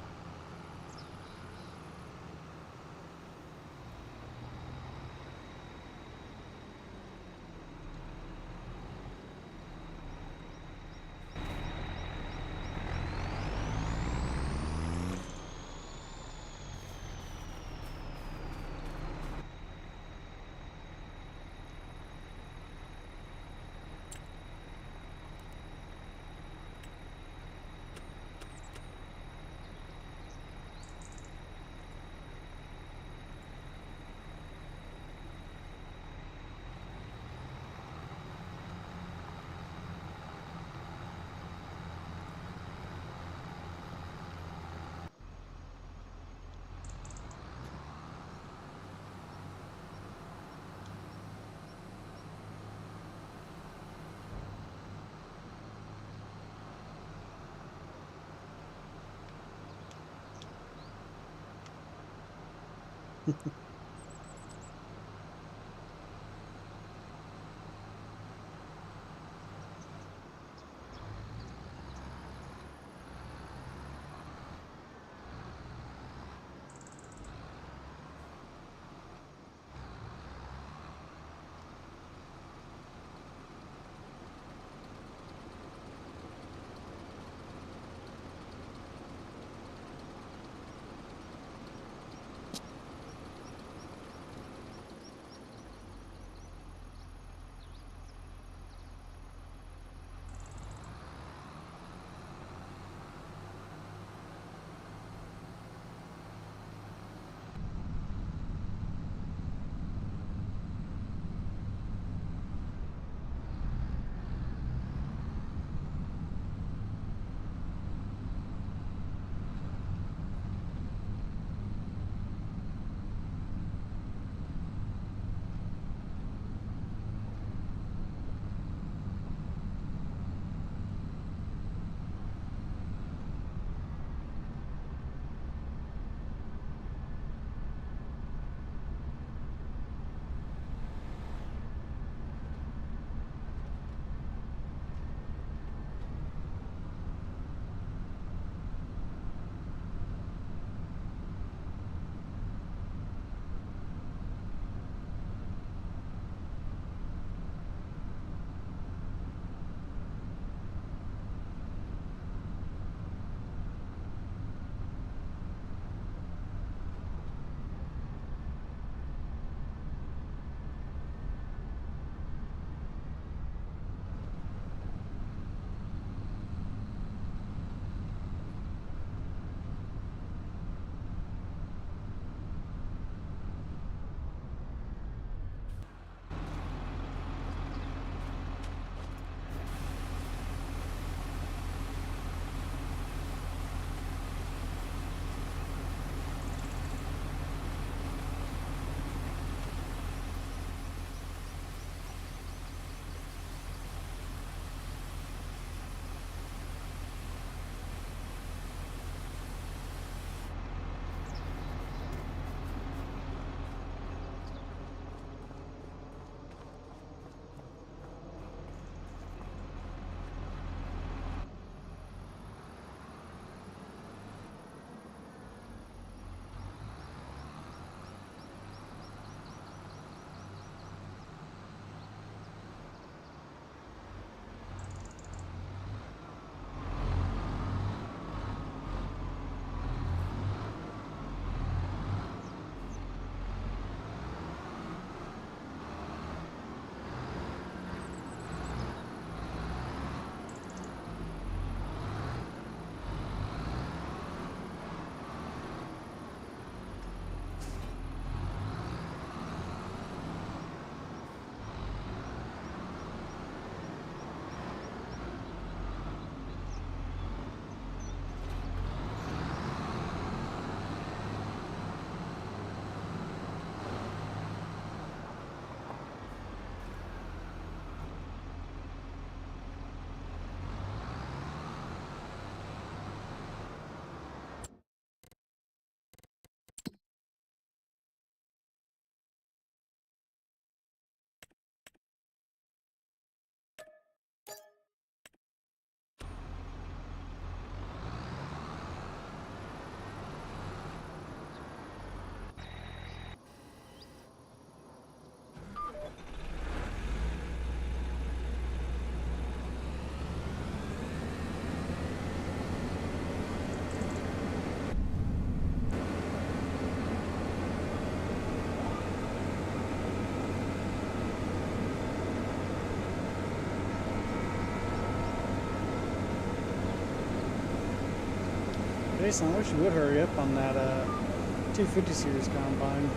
Speaker 1: Jason, I wish you would hurry up on that 250 series combine.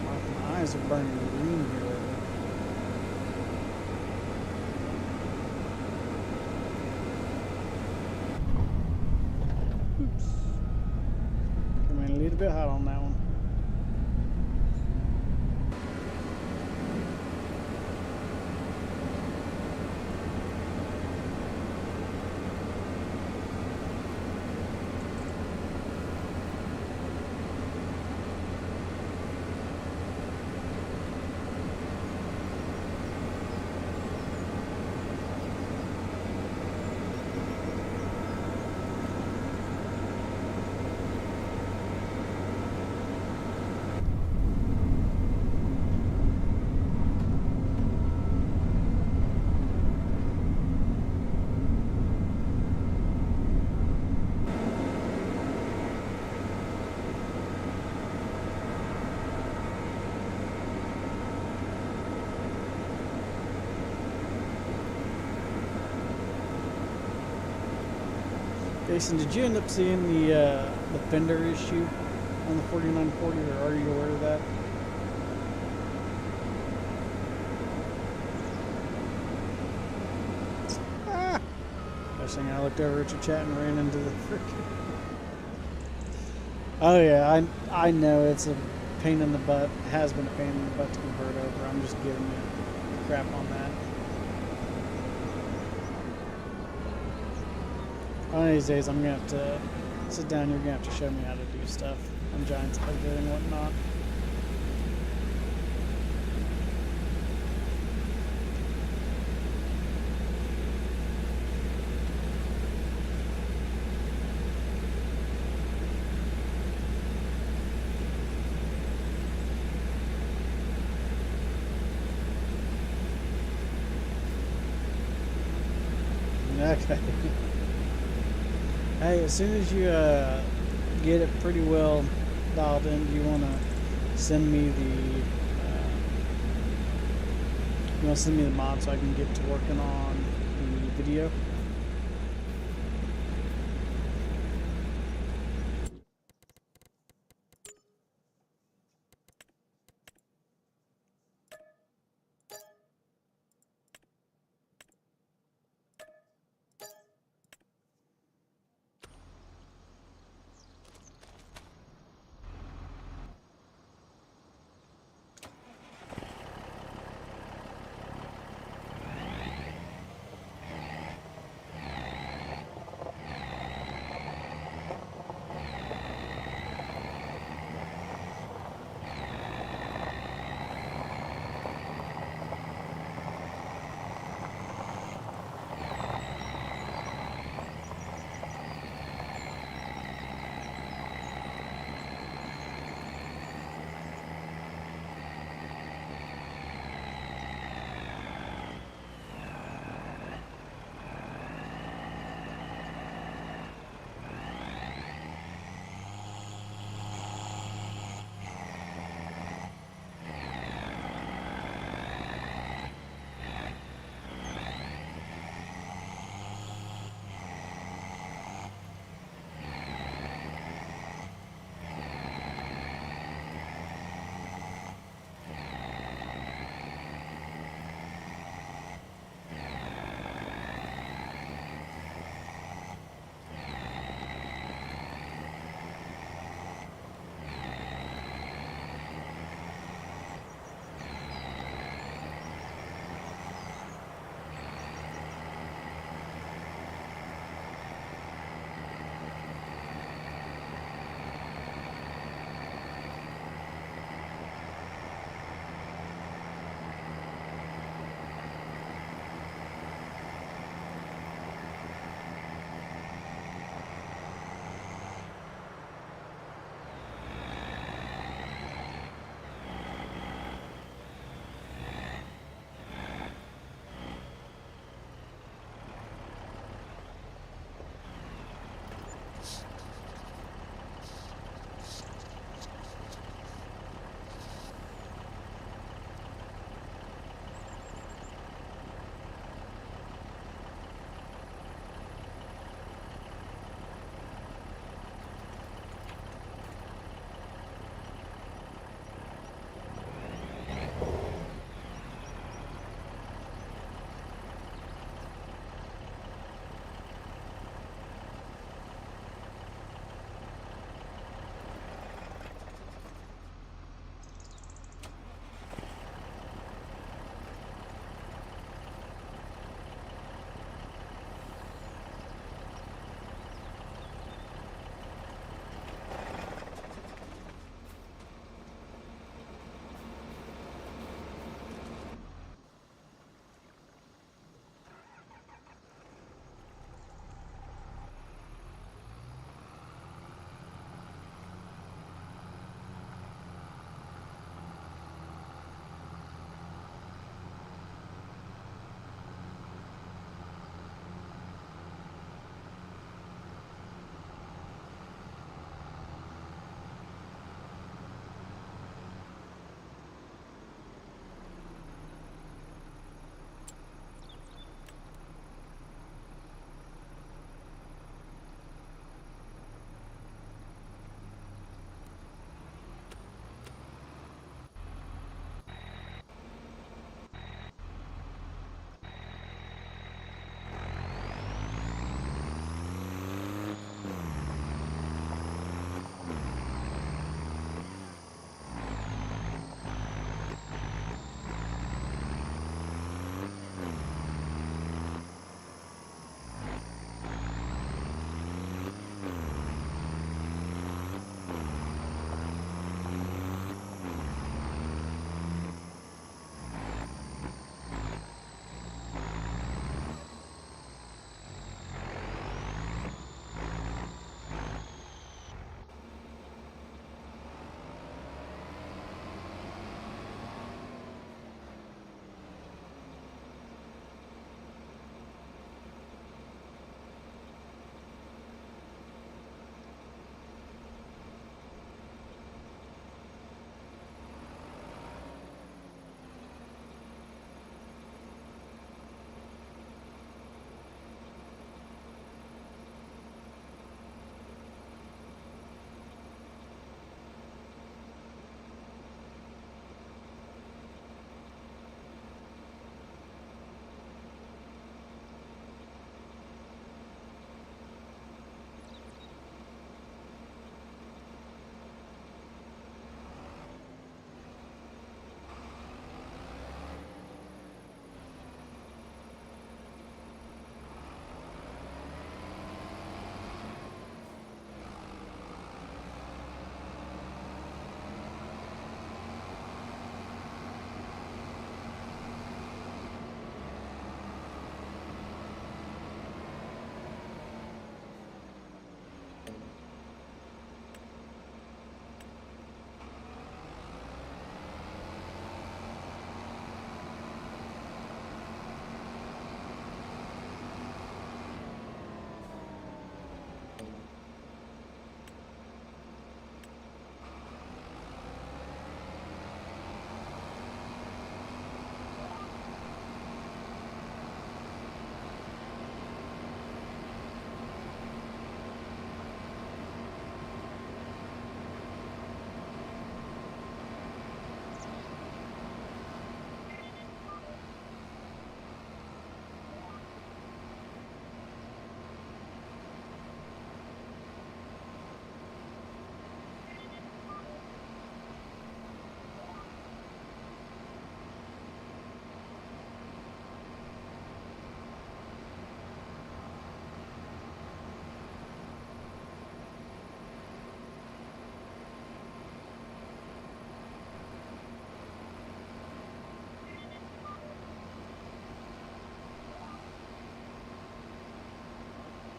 Speaker 1: My eyes are burning green here lately. Oops. Coming in a little bit hot on that one. Jason, did you end up seeing the fender issue on the 4940, or are you aware of that? Ah! Gosh dang, I looked over at your chat and ran into the freaking... Oh yeah, I know it's a pain in the butt. It has been a pain in the butt to convert over. I'm just giving you crap on that. One of these days I'm going to have to sit down, you're going to have to show me how to do stuff on Giants Edgar and whatnot. Okay. Hey, as soon as you get it pretty well dialed in, do you want to send me the mod so I can get to working on the video?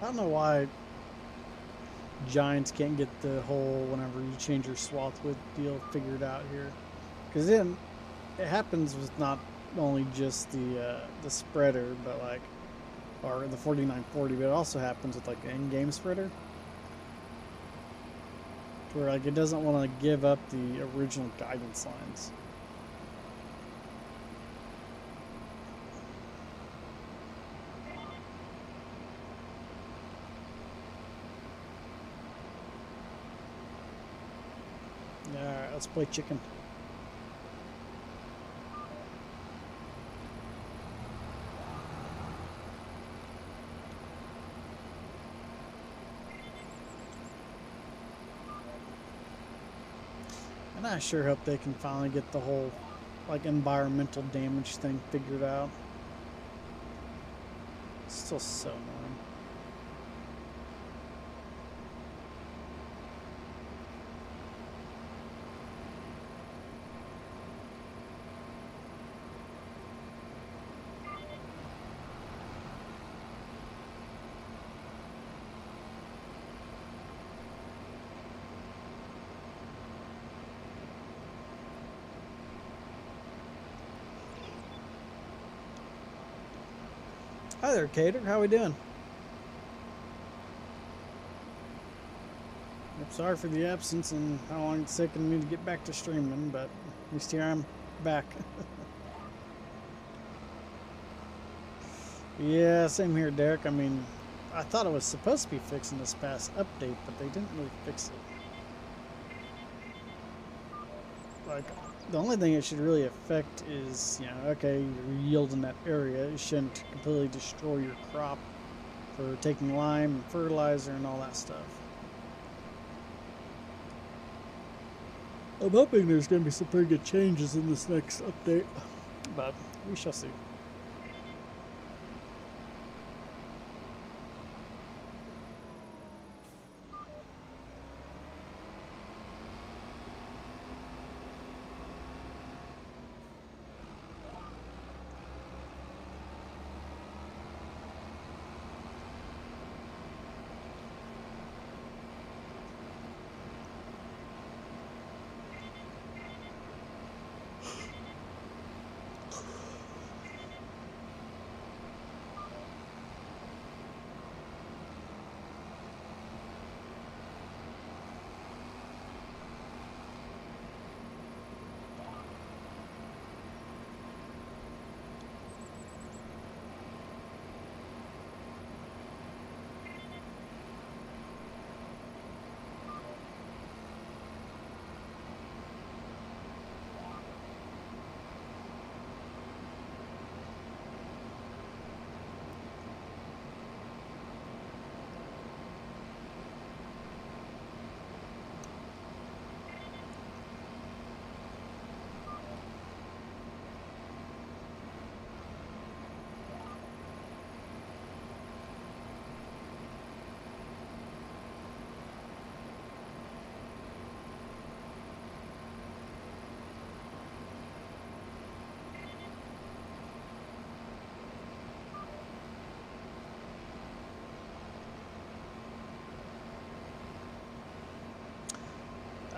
Speaker 1: I don't know why Giants can't get the whole whenever you change your swath width deal figured out here, because then it happens with not only just the spreader, but like or the 4940, but it also happens with like an in-game spreader, where like it doesn't want to give up the original guidance lines. Alright, let's play chicken. And I sure hope they can finally get the whole like environmental damage thing figured out. It's still so annoying. Hi there, Cater. How we doing? I'm sorry for the absence and how long it's taken me to get back to streaming, but at least here I'm back. Yeah, same here, Derek. I mean, I thought it was supposed to be fixed in this past update, but they didn't really fix it. Like, the only thing it should really affect is, you know, okay, your yield in that area. It shouldn't completely destroy your crop for taking lime and fertilizer and all that stuff. I'm hoping there's going to be some pretty good changes in this next update, but we shall see.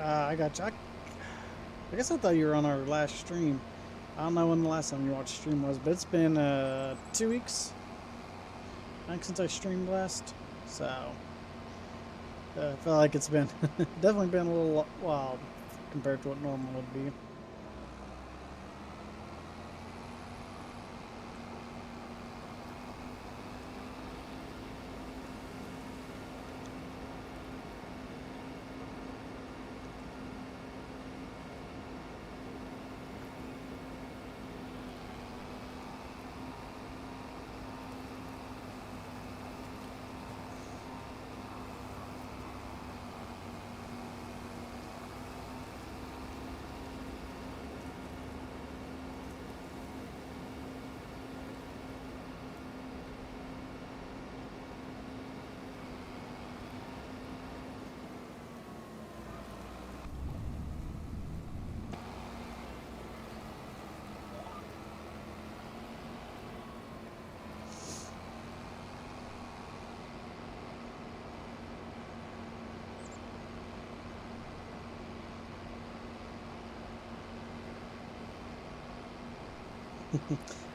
Speaker 1: I got you. I guess I thought you were on our last stream. I don't know when the last time you watched stream was, but it's been 2 weeks, I think, since I streamed last. So I feel like it's been definitely been a little while compared to what normal would be.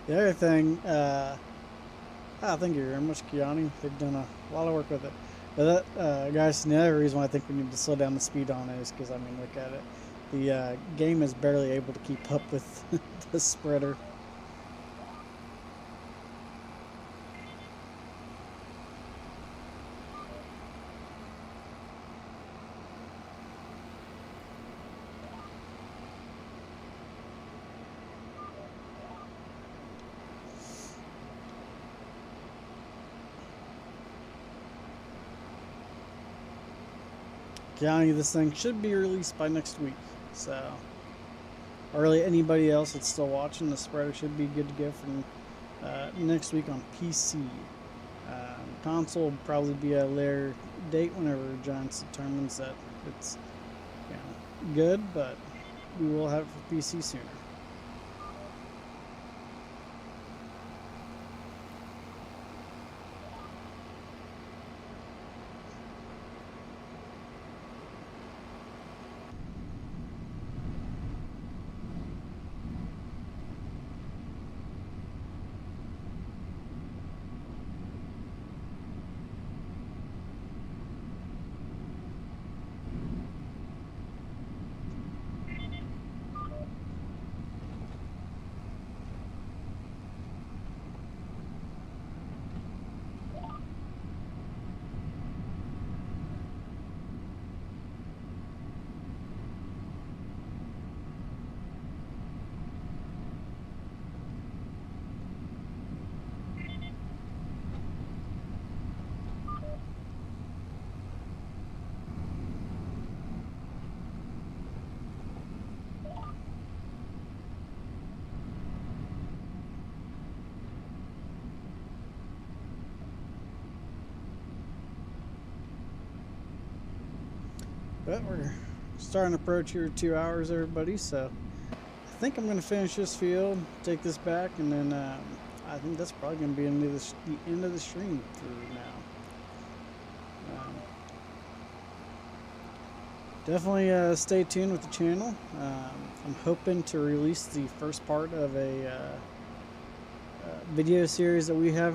Speaker 1: The other thing, thank you very much, Kiani. They've done a lot of work with it. But that, guys, the other reason why I think we need to slow down the speed on it is because, I mean, look at it. The game is barely able to keep up with the spreader. Kiani, this thing should be released by next week. So, or really anybody else that's still watching, the spreader should be good to go for next week on PC. Console will probably be a later date whenever Giants determines that it's, you know, good, but we will have it for PC sooner. But we're starting to approach here 2 hours, everybody. So I think I'm going to finish this field, take this back, and then I think that's probably going to be the end of the stream for now. Um, Definitely stay tuned with the channel. I'm hoping to release the first part of a video series that we have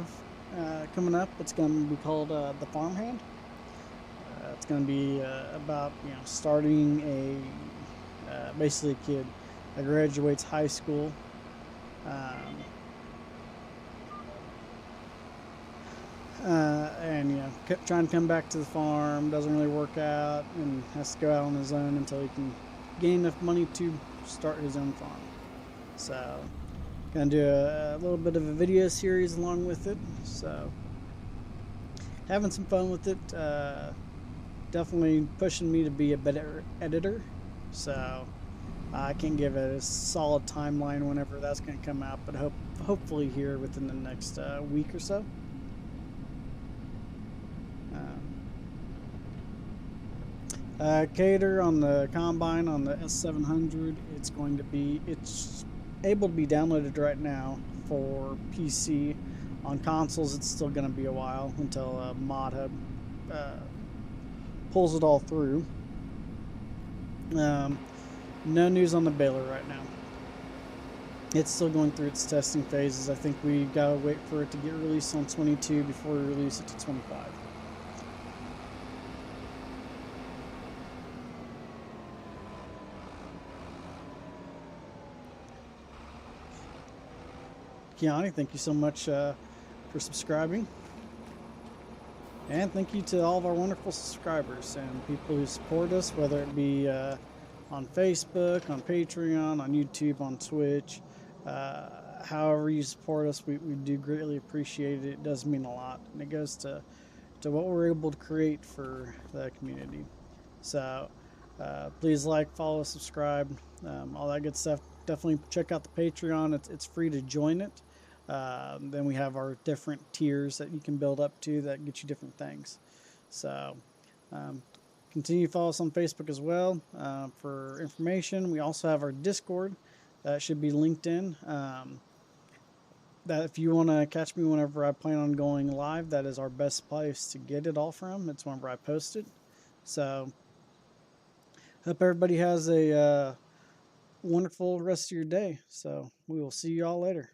Speaker 1: coming up. It's going to be called The Farmhand. It's going to be about starting basically a kid that graduates high school. Um, and trying to come back to the farm doesn't really work out, and has to go out on his own until he can gain enough money to start his own farm. So, gonna do a little bit of a video series along with it. So, having some fun with it. Definitely pushing me to be a better editor. So, I can't give it a solid timeline whenever that's going to come out, but hopefully here within the next week or so. Cater on the combine on the S700. It's able to be downloaded right now for PC. On consoles, it's still going to be a while until Mod Hub pulls it all through. No news on the baler right now. It's still going through its testing phases. I think we gotta wait for it to get released on 22 before we release it to 25. Kiani, thank you so much for subscribing. And thank you to all of our wonderful subscribers and people who support us, whether it be on Facebook, on Patreon, on YouTube, on Twitch. However you support us, we do greatly appreciate it. It does mean a lot, and it goes to what we're able to create for the community. So please like, follow, subscribe, all that good stuff. Definitely check out the Patreon. It's free to join it. Then we have our different tiers that you can build up to that get you different things. So continue to follow us on Facebook as well for information. We also have our Discord that should be linked in. That if you want to catch me whenever I plan on going live, that is our best place to get it all from. It's whenever I post it. So hope everybody has a wonderful rest of your day. So we will see you all later.